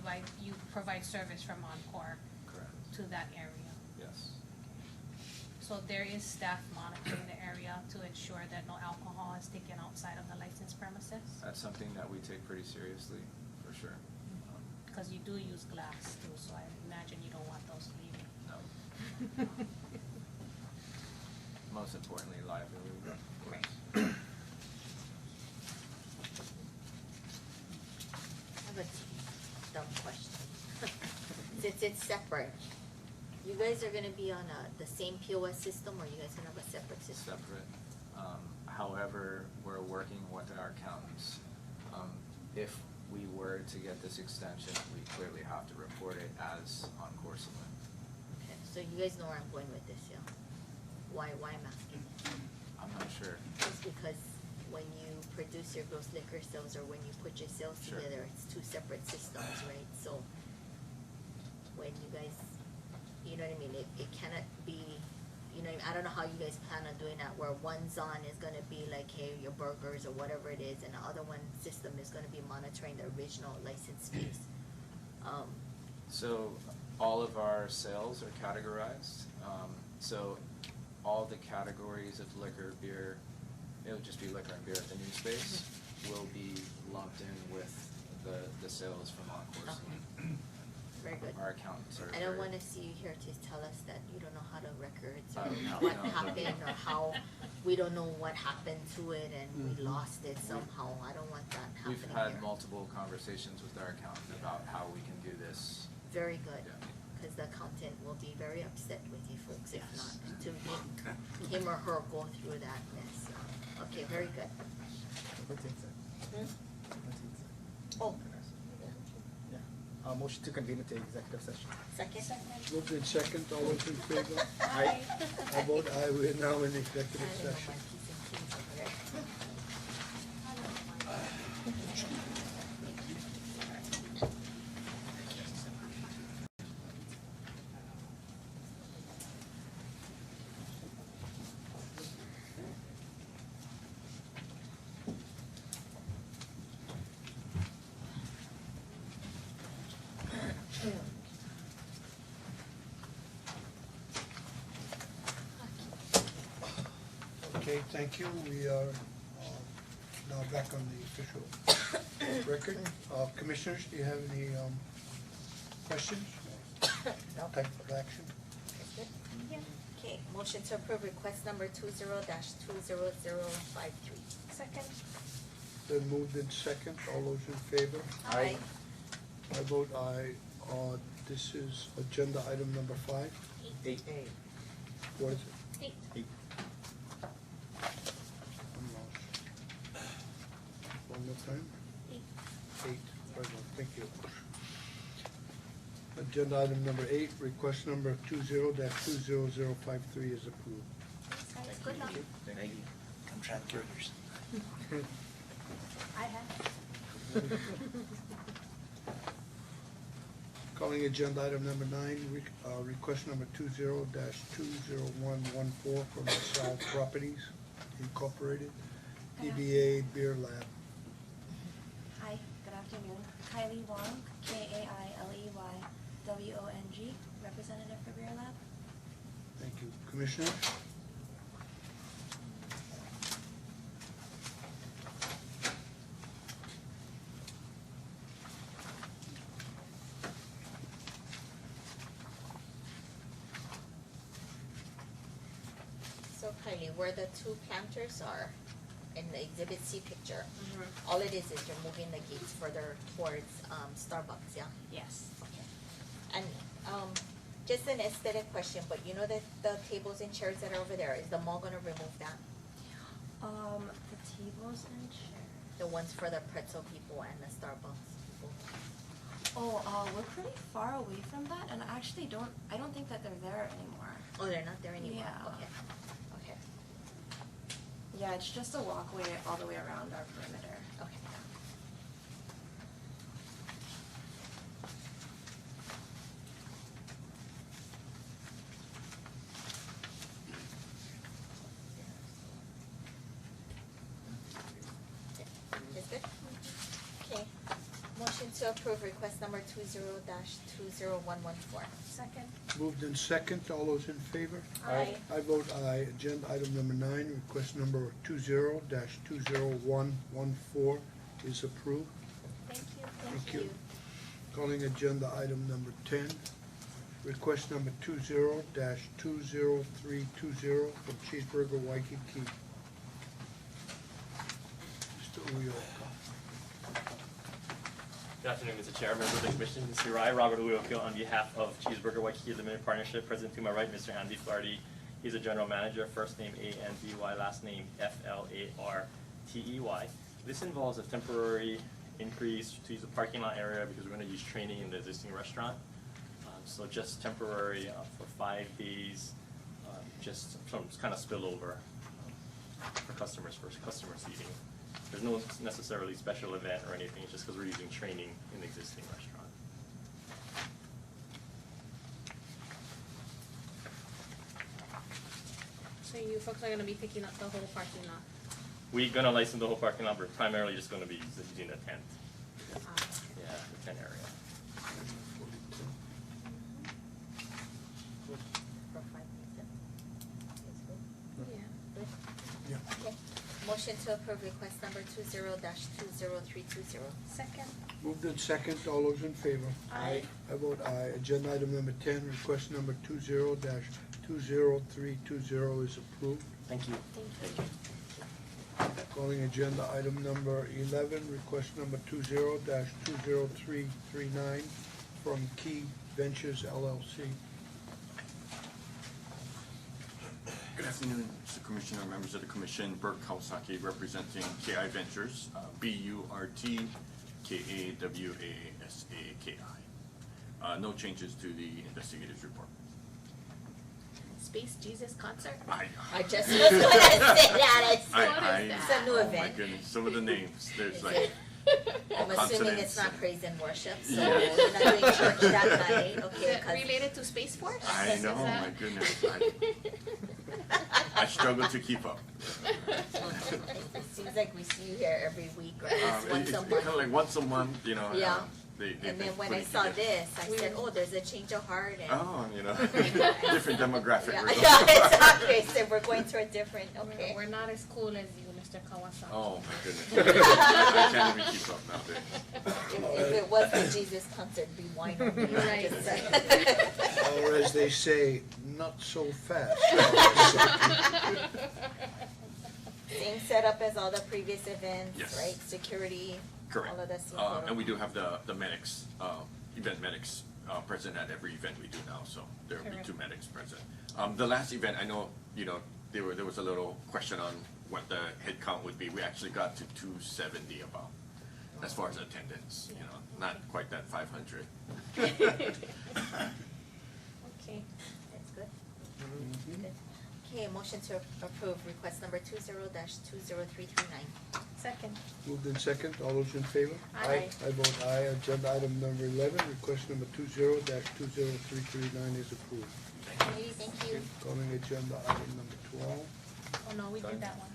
you provide service from Encore Correct. to that area. Yes. So there is staff monitoring the area to ensure that no alcohol is taken outside of the licensed premises? That's something that we take pretty seriously, for sure. Cause you do use glass too, so I imagine you don't want those leaving. No. Most importantly, liability. of Right. course. I have a dumb question. Since it's separate, you guys are gonna be on the same POS system, or you guys gonna have a separate system? Separate. However, we're working with our accountants. If we were to get this extension, we clearly have to report it as Encore Saloon. Okay, so you guys know where I'm going with this, yeah? Why I'm asking? I'm not sure. Just because when you produce your gross liquor sales, or when you put your sales Sure. together, it's two separate systems, right? So when you guys, you know what I mean, it cannot be, You know, I don't know how you guys plan on doing that, where one zone is gonna be like, hey, your burgers or whatever it is, and the other one system is gonna be monitoring the original licensed fees. So all of our sales are categorized. So all the categories of liquor, beer, it'll just be liquor and beer at the new space will be lumped in with the sales from Encore's. Okay. Very good. Our accountants are I don't very- wanna see you here to tell us that you don't know how to records or No, what no, no. happened or how, we don't know what happened to it and we lost it somehow. I don't want that happening We've here. had multiple conversations with our accountant about how we can do this. Very good, Yeah. cause the accountant will be very upset with you folks if Yes. not, to make him or her go through that mess. Okay, very good. Oh, Yeah. Motion to convene into executive session. second? Moved in second, all those in favor? Aye. I vote aye, we are now in executive I don't know session. my P's and Q's over there. Okay, thank you. We are now back on the official record. Commissioners, do you have any questions? No. Type of action? That's good. Yeah. Okay, motion to approve request number 20-20053. Second. Then moved in second, all those in favor? Aye. I vote aye. This is agenda item number 5. 8. What is it? 8. I'm lost. One more time? 8. 8, right on, thank you. Agenda item number 8, request number 20-20053 is approved. Thanks, good luck. Thank you. Contractors. I have. Calling agenda item number 9, request number 20-20114 from LaSalle Properties Incorporated, DBA Beer Lab. Hi, good afternoon. Kylie Wong, Kailey WONG, representative for Beer Lab. Thank you. Commissioners? So Kylie, where the two planters are in the exhibit C picture, Mm-hmm. all it is you're moving the gates further towards Starbucks, yeah? Yes. Okay. And just an aesthetic question, but you know that the tables and chairs that are over there, is the mall gonna remove that? The tables and chairs. The ones for the pretzel people and the Starbucks people? Oh, we're pretty far away from that, and I don't think that they're there anymore. Oh, they're not there anymore? Yeah. Okay. Okay. Yeah, it's just a walkway all the way around our perimeter. Okay. Is good? Okay. Motion to approve request number 20-20114. Second. Moved in second, all those in favor? Aye. I vote aye. Agenda item number 9, request number 20-20114 is approved. Thank you. Thank you. Calling agenda item number 10, request number 20-20320 from Cheeseburger Waikiki. Mr. Uyoka. Good afternoon, Mr. Chair, members of the Commission, Mr. Rai, Robert Uyoka, on behalf of Cheeseburger Waikiki Limited Partnership. Present to my right, Mr. Andy Flaherty. He's a general manager, first name A-N-D-Y, last name F-L-A-R-T-E-Y. This involves a temporary increase to use the parking lot area because we're going to use training in the existing restaurant. So just temporary for 5 days, just some kind of spillover for customers, for customer seating. There's no necessarily special event or anything, it's just because we're using training in the existing restaurant. you folks are gonna be picking up the whole parking lot? We're gonna license the whole parking lot, we're primarily just gonna be using the tent. Yeah, the tent area. Yeah. Okay. Motion to approve request number 20-20320. Second. Moved in second, all those in favor? Aye. I vote aye. Agenda item number 10, request number 20-20320 is approved. Thank you. Thank you. Calling agenda item number 11, request number 20-20339 from Key Ventures LLC. Good afternoon, Mr. Commissioner, members of the Commission. Bert Kawasaki representing KI Ventures, BURTKAWASAKI. No changes to the investigator's report. Space Jesus concert? I just was gonna say that. It's a new Oh my event. goodness, some of the names, there's like all I'm assuming it's consonants. not praise and worship, so Yeah. we're not doing church that night, Is okay? it related to Space Force? I know, my goodness. I struggle to keep up. It seems like we see you here every week or at least once It's a kind of month. like once a month, you know. Yeah. They And then when I put it saw together. this, I said, oh, there's a change of heart and. Oh, you know, different demographic. Yeah, We're going- yeah, exactly, so we're going to a different, okay. We're not as cool as you, Mr. Kawasaki. Oh, my goodness. I can't even keep up nowadays. If it was the Jesus concert, it'd be wine only. Right. Or as they say, not so fast. Same setup as all the previous events, Yes. right? Security, Correct. all of that. same And we protocol. do have the medics, event medics present at every event we do now, so there will be Correct. 2 medics present. The last event, I know, you know, there was a little question on what the head count would be. We actually got to 270 about, as far as attendance, you know, not quite that 500. Okay. That's good. Mhm. Good. Okay, motion to approve request number 20-20339. Second. Moved in second, all those in favor? Aye. I vote aye. Agenda item number 11, request number 20-20339 is approved. Okay, thank you. Calling agenda item number 12. Oh, no, we did that one.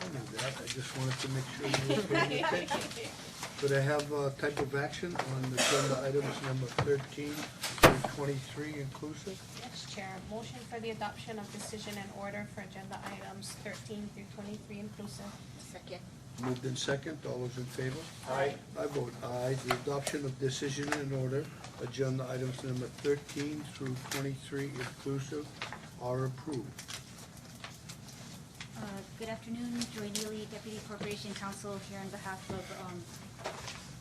I knew that, I just wanted to make sure you were paying attention. Could I have a type of action on agenda items number 13 through 23 inclusive? Yes, Chair. Motion for the adoption of decision and order for agenda items 13 through 23 inclusive. Second. Moved in second, all those in favor? Aye. I vote aye. The adoption of decision and order, agenda items number 13 through 23 inclusive are approved. Good afternoon, Joy Neely, Deputy Corporation Counsel, here on behalf of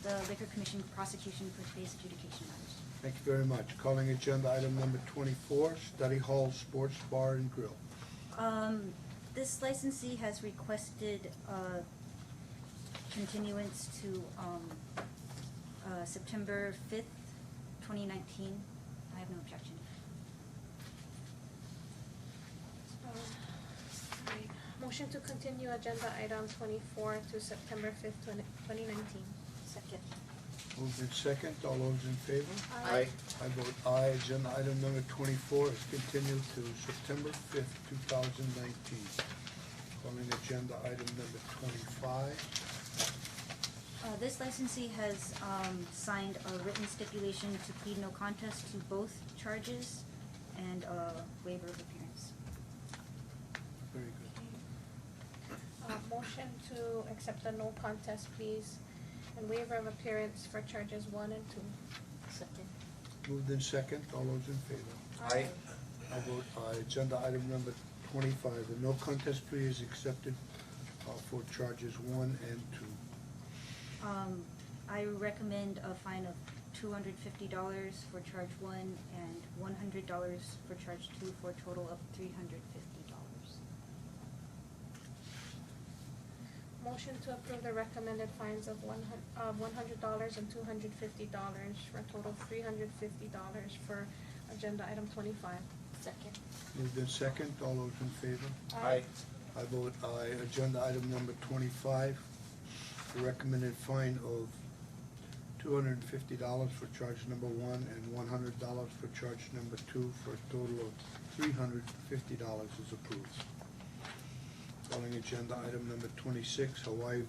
the Liquor Commission prosecution for today's adjudication matters. Thank you very much. Calling agenda item number 24, Study Hall Sports Bar and Grill. This licensee has requested continuance to September 5th, 2019. I have no objection. Motion to continue agenda item 24 to September 5th, 2019. Second. Moved in second, all those in favor? Aye. I vote aye. Agenda item number 24 is continued to September 5th, 2019. Calling agenda item number 25. This licensee has signed a written stipulation to plead no contest to both charges and a waiver of appearance. Very good. Motion to accept the no contest pleas and waiver of appearance for charges 1 and 2. Second. Moved in second, all those in favor? Aye. I vote aye. Agenda item number 25, the no contest plea is accepted for charges 1 and 2. I recommend a fine of $250 for charge 1 and $100 for charge 2 for a total of $350. Motion to approve the recommended fines of $100 and $250 for a total of $350 for agenda item 25. Second. Moved in second, all those in favor? Aye. I vote aye. Agenda item number 25, the recommended fine of $250 for charge number one and $100 for charge number two, for a total of $350 is approved. Calling agenda item number 26, Hawaii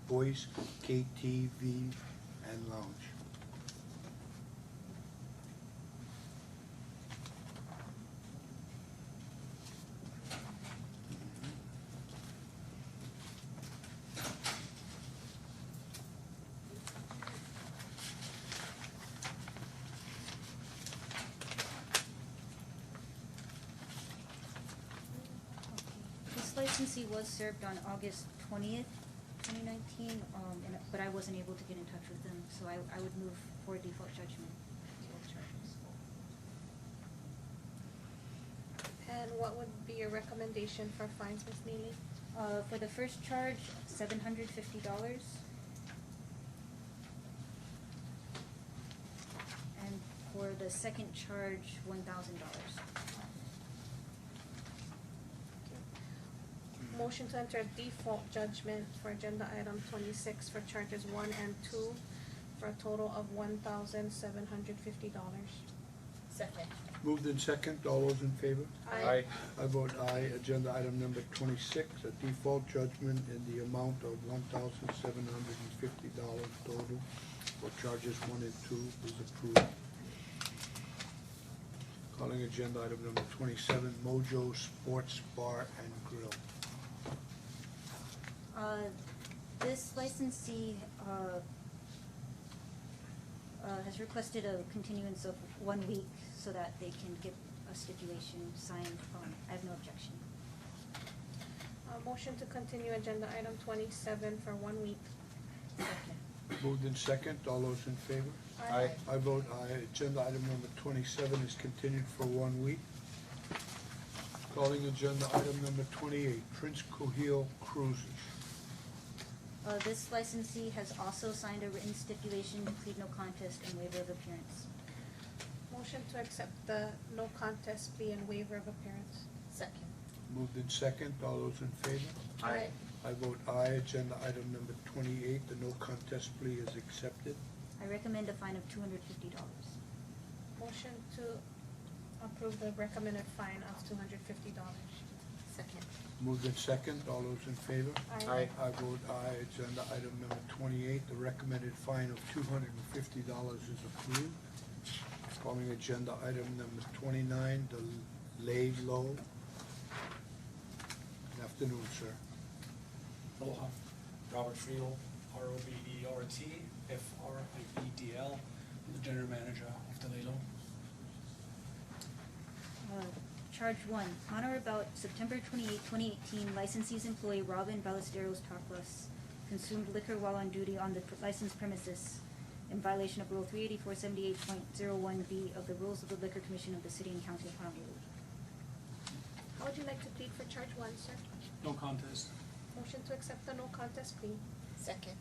Voice, KTV and Lounge. This licensee was served on August 20th, 2019, but I wasn't able to get in touch with them, so I would move for default judgment to both charges. And what would be your recommendation for fines, Ms. Neely? For the first charge, $750. And for the second charge, $1,000. Motion to enter default judgment for agenda item 26 for charges 1 and 2 for a total of $1,750. Second. Moved in second, all those in favor? Aye. I vote aye. Agenda item number 26, a default judgment in the amount of $1,750 total for charges 1 and 2 is approved. Calling agenda item number 27, Mojo Sports Bar and Grill. This licensee has requested a continuance of 1 week so that they can get a stipulation signed. I have no objection. Motion to continue agenda item 27 for 1 week. Moved in second, all those in favor? Aye. I vote aye. Agenda item number 27 is continued for 1 week. Calling agenda item number 28, Prince Kuhio Cruises. This licensee has also signed a written stipulation to plead no contest and waiver of appearance. Motion to accept the no contest plea and waiver of appearance. Second. Moved in second, all those in favor? Aye. I vote aye. Agenda item number 28, the no contest plea is accepted. I recommend a fine of $250. Motion to approve the recommended fine of $250. Second. Moved in second, all those in favor? Aye. I vote aye. Agenda item number 28, the recommended fine of $250 is approved. Calling agenda item number 29, the Lay Low. Good afternoon, sir. Aloha. Robert Friedel, R-O-B-E-R-T, F-R-I-E-D-L. I'm the general manager of the Lelo. Charge 1, on or about September 28, 2018, licensee's employee Robin Ballesteros Tarpos consumed liquor while on duty on the licensed premises in violation of Rule 38478.01B of the Rules of the Liquor Commission of the City and County of Honolulu. How would you like to plead for charge 1, sir? No contest. Motion to accept the no contest plea. Second.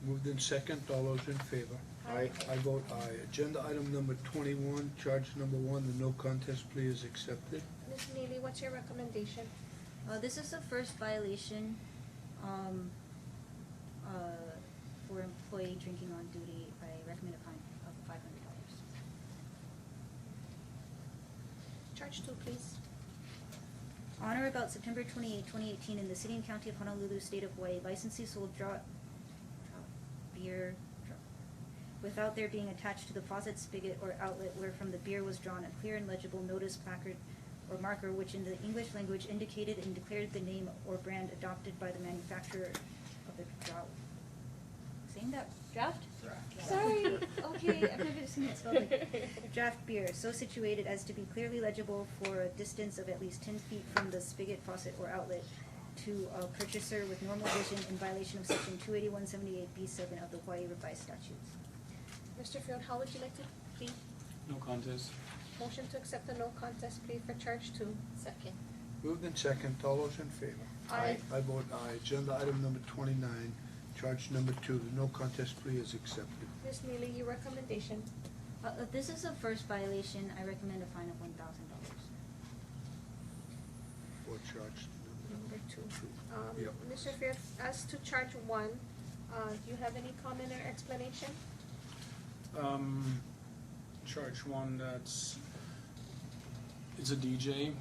Moved in second, all those in favor? Aye. I vote aye. Agenda item number 21, charge number 1, the no contest plea is accepted. Ms. Neely, what's your recommendation? This is the first violation for employee drinking on duty. I recommend a fine of $500. Charge 2, please. On or about September 28, 2018, in the City and County of Honolulu, State of Hawaii, licensee sold beer without there being attached to the faucet, spigot, or outlet wherefrom the beer was drawn a clear and legible notice, placard, or marker which in the English language indicated and declared the name or brand adopted by the manufacturer of the draft. Saying that? Draft? Sorry. Okay, I've never seen it spelled like draft beer, so situated as to be clearly legible for a distance of at least 10 feet from the spigot, faucet, or outlet to a purchaser with normal vision in violation of section 28178B7 of the Hawaii Revised Statutes. Mr. Field, how would you like to plead? No contest. Motion to accept the no contest plea for charge 2. Second. Moved in second, all those in favor? Aye. I vote aye. Agenda item number 29, charge number 2, the no contest plea is accepted. Ms. Neely, your recommendation? This is a first violation. I recommend a fine of $1,000. For charge Number 2. Yep. Mr. Field, as to charge 1, do you have any comment or explanation? charge one it's a DJ,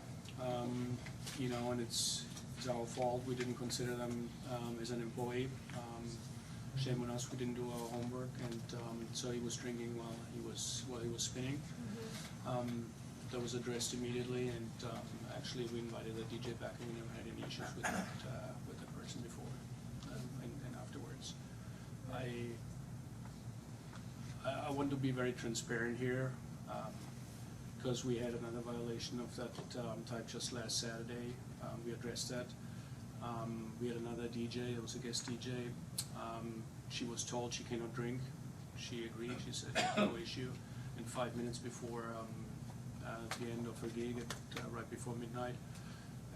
you know, and it's our fault. We didn't consider them as an employee. Shame on us, we didn't do our homework, and so he was drinking while he was spinning. That was addressed immediately, and actually we invited the DJ back, and we never had any issues with that person before and afterwards. I want to be very transparent here, because we had another violation of that type just last Saturday. We addressed that. We had another DJ, it was a guest DJ. She was told she cannot drink. She agreed, she said no issue. And 5 minutes before the end of her gig, right before midnight,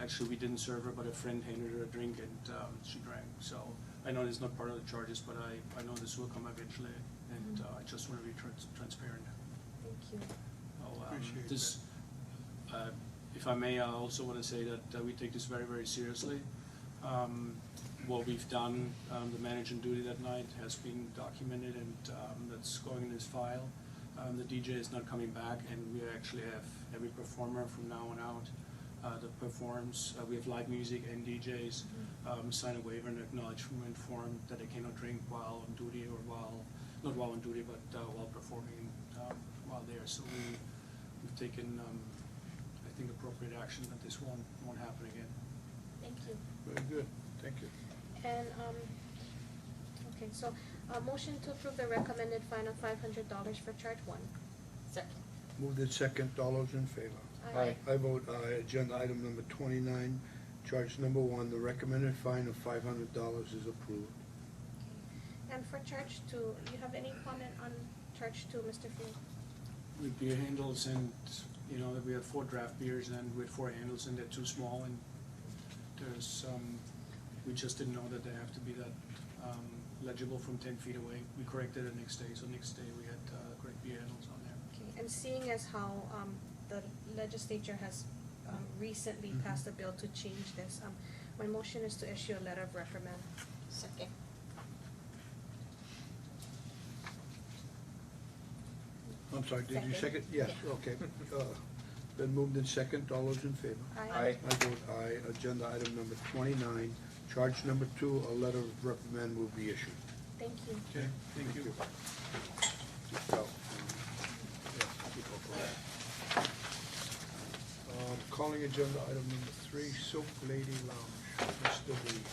actually we didn't serve her, but a friend handed her a drink, and she drank. So I know it's not part of the charges, but I know this will come eventually, and I just want to be transparent. Thank you. Appreciate This, if I may, I also want to say that we take this very, very seriously. What we've done, the managing duty that night has been documented, and that's going in this file. The DJ is not coming back, and we actually have every performer from now on out that performs. We have live music and DJs sign a waiver and acknowledgement form that they cannot drink while on duty, or not while on duty, but while performing while there. So we've taken, I think, appropriate action that this won't happen again. Thank you. Very good, thank you. And, okay, so, motion to approve the recommended fine of $500 for charge one. Second. Moved in second, all those in favor? Aye. I vote aye. Agenda item number 29, charge number 1, the recommended fine of $500 is approved. And for charge two, you have any comment on charge two, Mr. Field? With beer handles, and you know, we have 4 draft beers, and with 4 handles, and they're too small, and there's we just didn't know that they have to be that legible from 10 feet away. We corrected it next day, so next day we had correct beer handles on there. Okay, and seeing as how the legislature has recently passed a bill to change this, my motion is to issue a letter of reprimand. Second. I'm sorry, did you second? Second. Yes, Yeah. okay. Been moved in second, all those in favor? Aye. I vote aye. Agenda item number 29, charge number 2, a letter of reprimand will be issued. Thank you. Okay, thank you. Just out. Yes, keep up with that. Calling agenda item number 3, Silk Lady Lounge, Mr. Lee.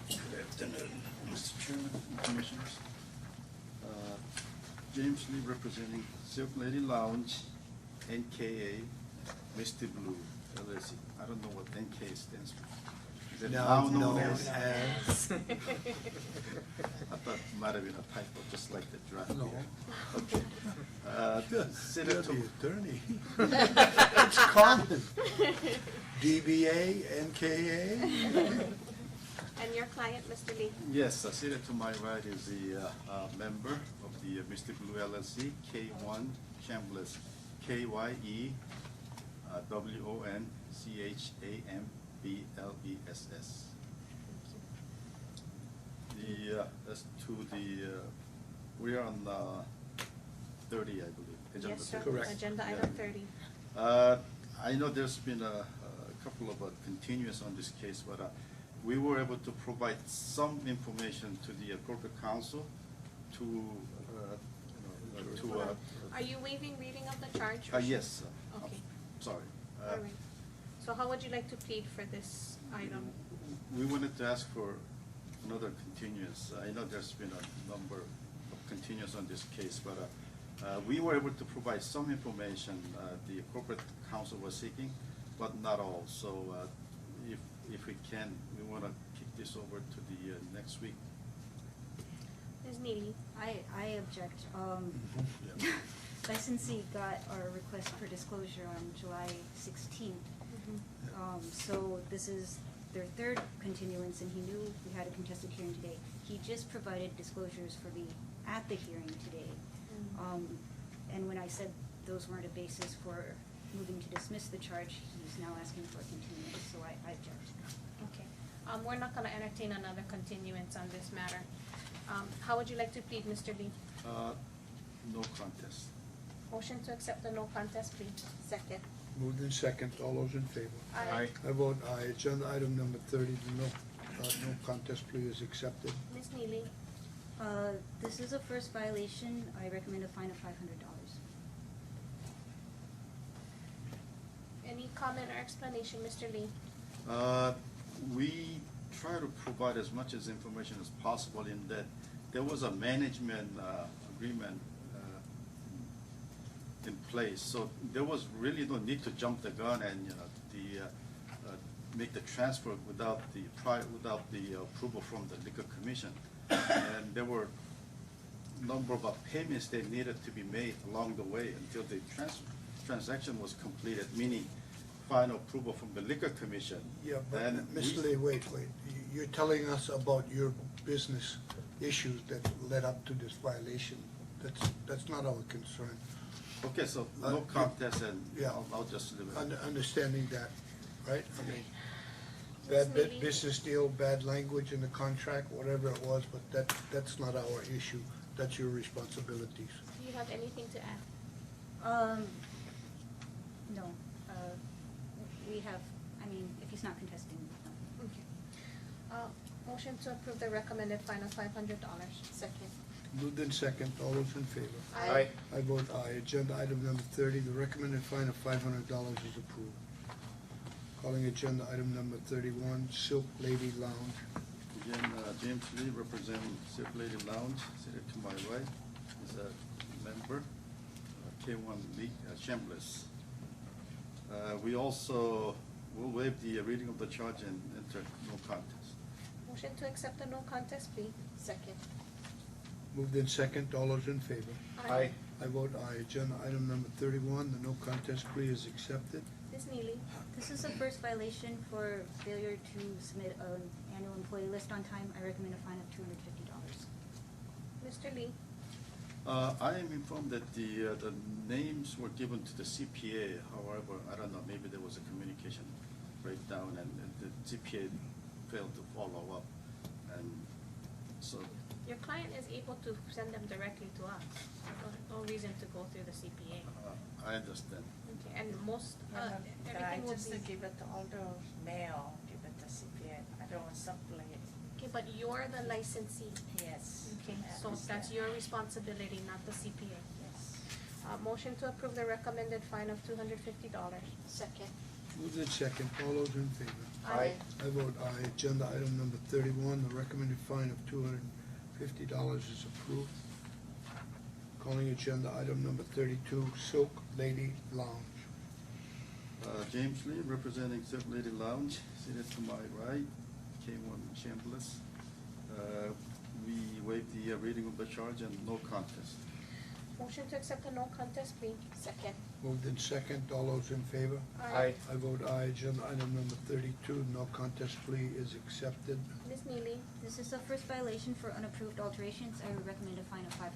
Good afternoon, Mr. Chairman and Commissioners. James Lee representing Silk Lady Lounge, NKA, Misty Blue, LLC. I don't know what NK stands for. Is it Now known known as? as- I thought it might have been a typo, just like the draft No. beer. Okay. Senator. You're the attorney. It's common. DBA, NKA. And your client, Mr. Lee? Yes, seated to my right is the member of the Misty Blue LLC, K1 Chambliss, KYE WONCHAMBLESS. As to we are on 30, I believe. Agenda Yes, sir. 30. Correct. Agenda Yeah. item 30. I know there's been a couple of continuous on this case, but we were able to provide some information to the appropriate counsel to, Are you waiving reading of the charge? yes. Okay. Sorry. All right. So how would you like to plead for this item? We wanted to ask for another continuance. I know there's been a number of continuance on this case, but we were able to provide some information the appropriate counsel was seeking, but not all. So if we can, we want to kick this over to the next week. Ms. Neely? I object. Licensee got our request for disclosure on July 16th. So this is their 3rd continuance, and he knew we had a contested hearing today. He just provided disclosures at the hearing today. And when I said those weren't a basis for moving to dismiss the charge, he's now asking for a continuance, so I object. Okay. We're not gonna entertain another continuance on this matter. How would you like to plead, Mr. Lee? No contest. Motion to accept the no contest plea. Second. Moved in second, all those in favor? Aye. I vote aye. Agenda item number 30, the no contest plea is accepted. Ms. Neely? This is a first violation. I recommend a fine of $500. Any comment or explanation, Mr. Lee? We try to provide as much as information as possible in that there was a management agreement in place, so there was really no need to jump the gun and make the transfer without the approval from the Liquor Commission. And there were number of payments that needed to be made along the way until the transaction was completed, meaning final approval from the Liquor Commission. Yeah, but And Mr. we- Lee, wait. You're telling us about your business issues that led up to this violation. That's not our concern. Okay, so no contest, and Yeah. I'll just leave it. Understanding that, right? I mean, Ms. bad Neely? business deal, bad language in the contract, whatever it was, but that's not our issue. That's your responsibilities. Do you have anything to add? No. We have, I mean, if he's not contesting, no. Okay. Motion to approve the recommended fine of $500. Second. Moved in second, all those in favor? Aye. I vote aye. Agenda item number 30, the recommended fine of $500 is approved. Calling agenda item number 31, Silk Lady Lounge. Again, James Lee, representing Silk Lady Lounge, seated to my right is a member, K1 Lee Chambliss. We also will waive the reading of the charge and enter no contest. Motion to accept the no contest plea. Second. Moved in second, all those in favor? Aye. I vote aye. Agenda item number 31, the no contest plea is accepted. Ms. Neely? This is a first violation for failure to submit an annual employee list on time. I recommend a fine of $250. Mr. Lee? I am informed that the names were given to the CPA. However, I don't know, maybe there was a communication breakdown and the CPA failed to follow up. And so, Your client is able to send them directly to us. No reason to go through the CPA. I understand. Okay, and most, I everything will just be. give it to all the mail, give it to CPA. I don't want supply it. Okay, but you're the licensee. Yes. Okay, I so that's understand. your responsibility, not the CPA. Yes. Motion to approve the recommended fine of $250. Second. Moved in second, all those in favor? Aye. I vote aye. Agenda item number 31, the recommended fine of $250 is approved. Calling agenda item number 32, Silk Lady Lounge. James Lee, representing Silk Lady Lounge, seated to my right, K1 Chambliss. We waive the reading of the charge and no contest. Motion to accept the no contest plea. Second. Moved in second, all those in favor? Aye. I vote aye. Agenda item number 32, no contest plea is accepted. Ms. Neely? This is a first violation for unapproved alterations. I would recommend a fine of $500.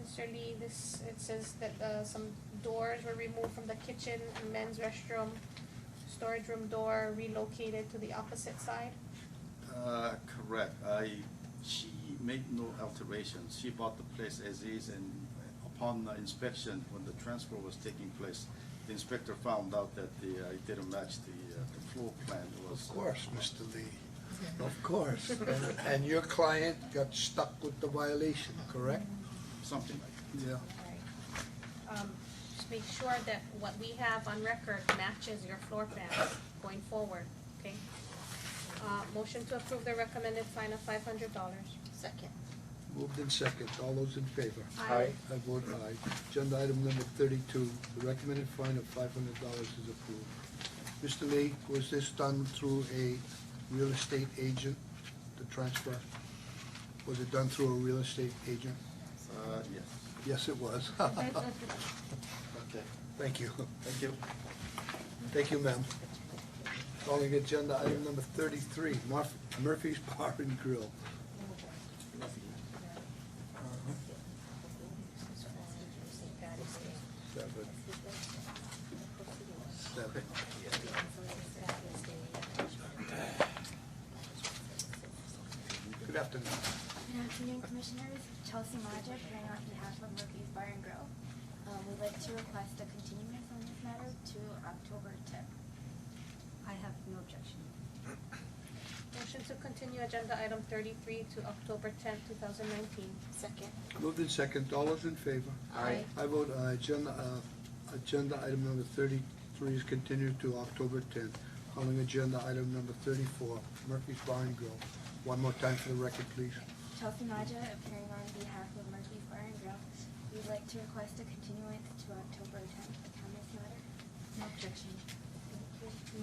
Mr. Lee, it says that some doors were removed from the kitchen and men's restroom, storage room door relocated to the opposite side. Correct. She made no alterations. She bought the place as is, and upon inspection, when the transfer was taking place, the inspector found out that it didn't match the floor plan. It was, Of course, Mr. Lee, of course. And your client got stuck with the violation, correct? Something like that. Yeah. Just make sure that what we have on record matches your floor plan going forward, okay? Motion to approve the recommended fine of $500. Second. Moved in second, all those in favor? Aye. I vote aye. Agenda item number 32, the recommended fine of $500 is approved. Mr. Lee, was this done through a real estate agent, the transfer? Was it done through a real estate agent? Yes. Yes, it was. Okay. Thank you. Thank you. Thank you, ma'am. Calling agenda item number 33, Murphy's Bar and Grill. Seven. Good afternoon. Good afternoon, Commissioners. Chelsea Maja, appearing on behalf of Murphy's Bar and Grill. We'd like to request a continuance on this matter to October 10th. I have no objection. Motion to continue agenda item 33 to October 10th, 2019. Second. Moved in second, all those in favor? Aye. I vote aye. Agenda item number 33 is continued to October 10th. Calling agenda item number 34, Murphy's Bar and Grill. One more time for the record, please. Chelsea Maja, appearing on behalf of Murphy's Bar and Grill. We'd like to request a continuance to October 10th on this matter. No objection.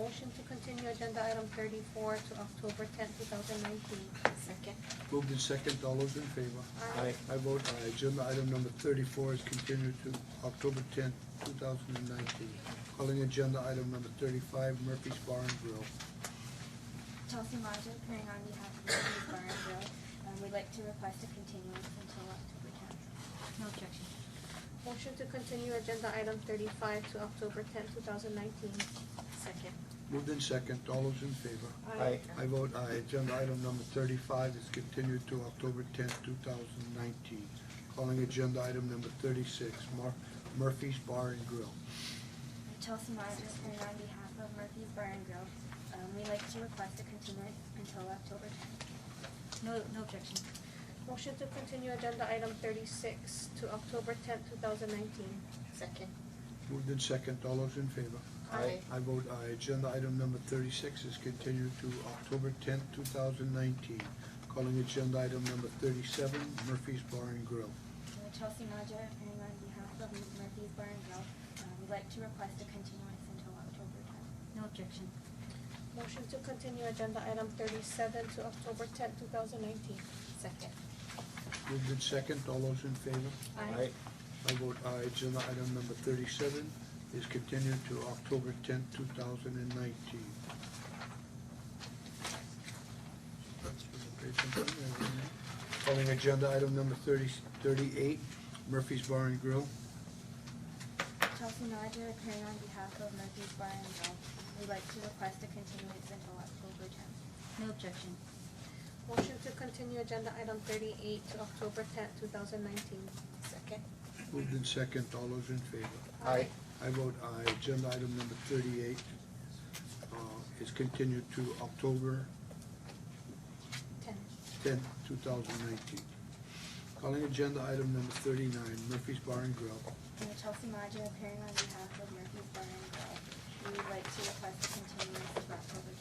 Motion to continue agenda item 34 to October 10th, 2019. Second. Moved in second, all those in favor? Aye. I vote aye. Agenda item number 34 is continued to October 10th, 2019. Calling agenda item number 35, Murphy's Bar and Grill. Chelsea Maja, appearing on behalf of Murphy's Bar and Grill. We'd like to request a continuance until October 10th. No objection. Motion to continue agenda item 35 to October 10th, 2019. Second. Moved in second, all those in favor? Aye. I vote aye. Agenda item number 35 is continued to October 10th, 2019. Calling agenda item number 36, Murphy's Bar and Grill. Chelsea Maja, appearing on behalf of Murphy's Bar and Grill. We'd like to request a continuance until October 10th. No objection. Motion to continue agenda item 36 to October 10th, 2019. Second. Moved in second, all those in favor? Aye. I vote aye. Agenda item number 36 is continued to October 10th, 2019. Calling agenda item number 37, Murphy's Bar and Grill. Chelsea Maja, appearing on behalf of Murphy's Bar and Grill. We'd like to request a continuance until October 10th. No objection. Motion to continue agenda item 37 to October 10th, 2019. Second. Moved in second, all those in favor? Aye. I vote aye. Agenda item number 37 is continued to October 10th, 2019. Calling agenda item number 38, Murphy's Bar and Grill. Chelsea Maja, appearing on behalf of Murphy's Bar and Grill. We'd like to request a continuance until October 10th. No objection. Motion to continue agenda item 38 to October 10th, 2019. Second. Moved in second, all those in favor? Aye. I vote aye. Agenda item number 38 is continued to October 10th, 2019. Calling agenda item number 39, Murphy's Bar and Grill. Chelsea Maja, appearing on behalf of Murphy's Bar and Grill. We would like to request a continuance to October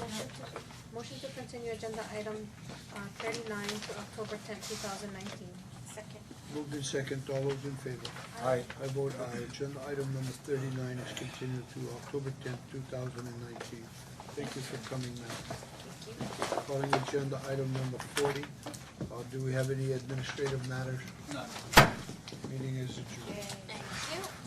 10th. Motion to continue agenda item 39 to October 10th, 2019. Second. Moved in second, all those in favor? Aye. I vote aye. Agenda item number 39 is continued to October 10th, 2019. Thank you for coming, ma'am. Thank you. Calling agenda item number 40. Do we have any administrative matters? None. Meeting is adjourned. Thank you.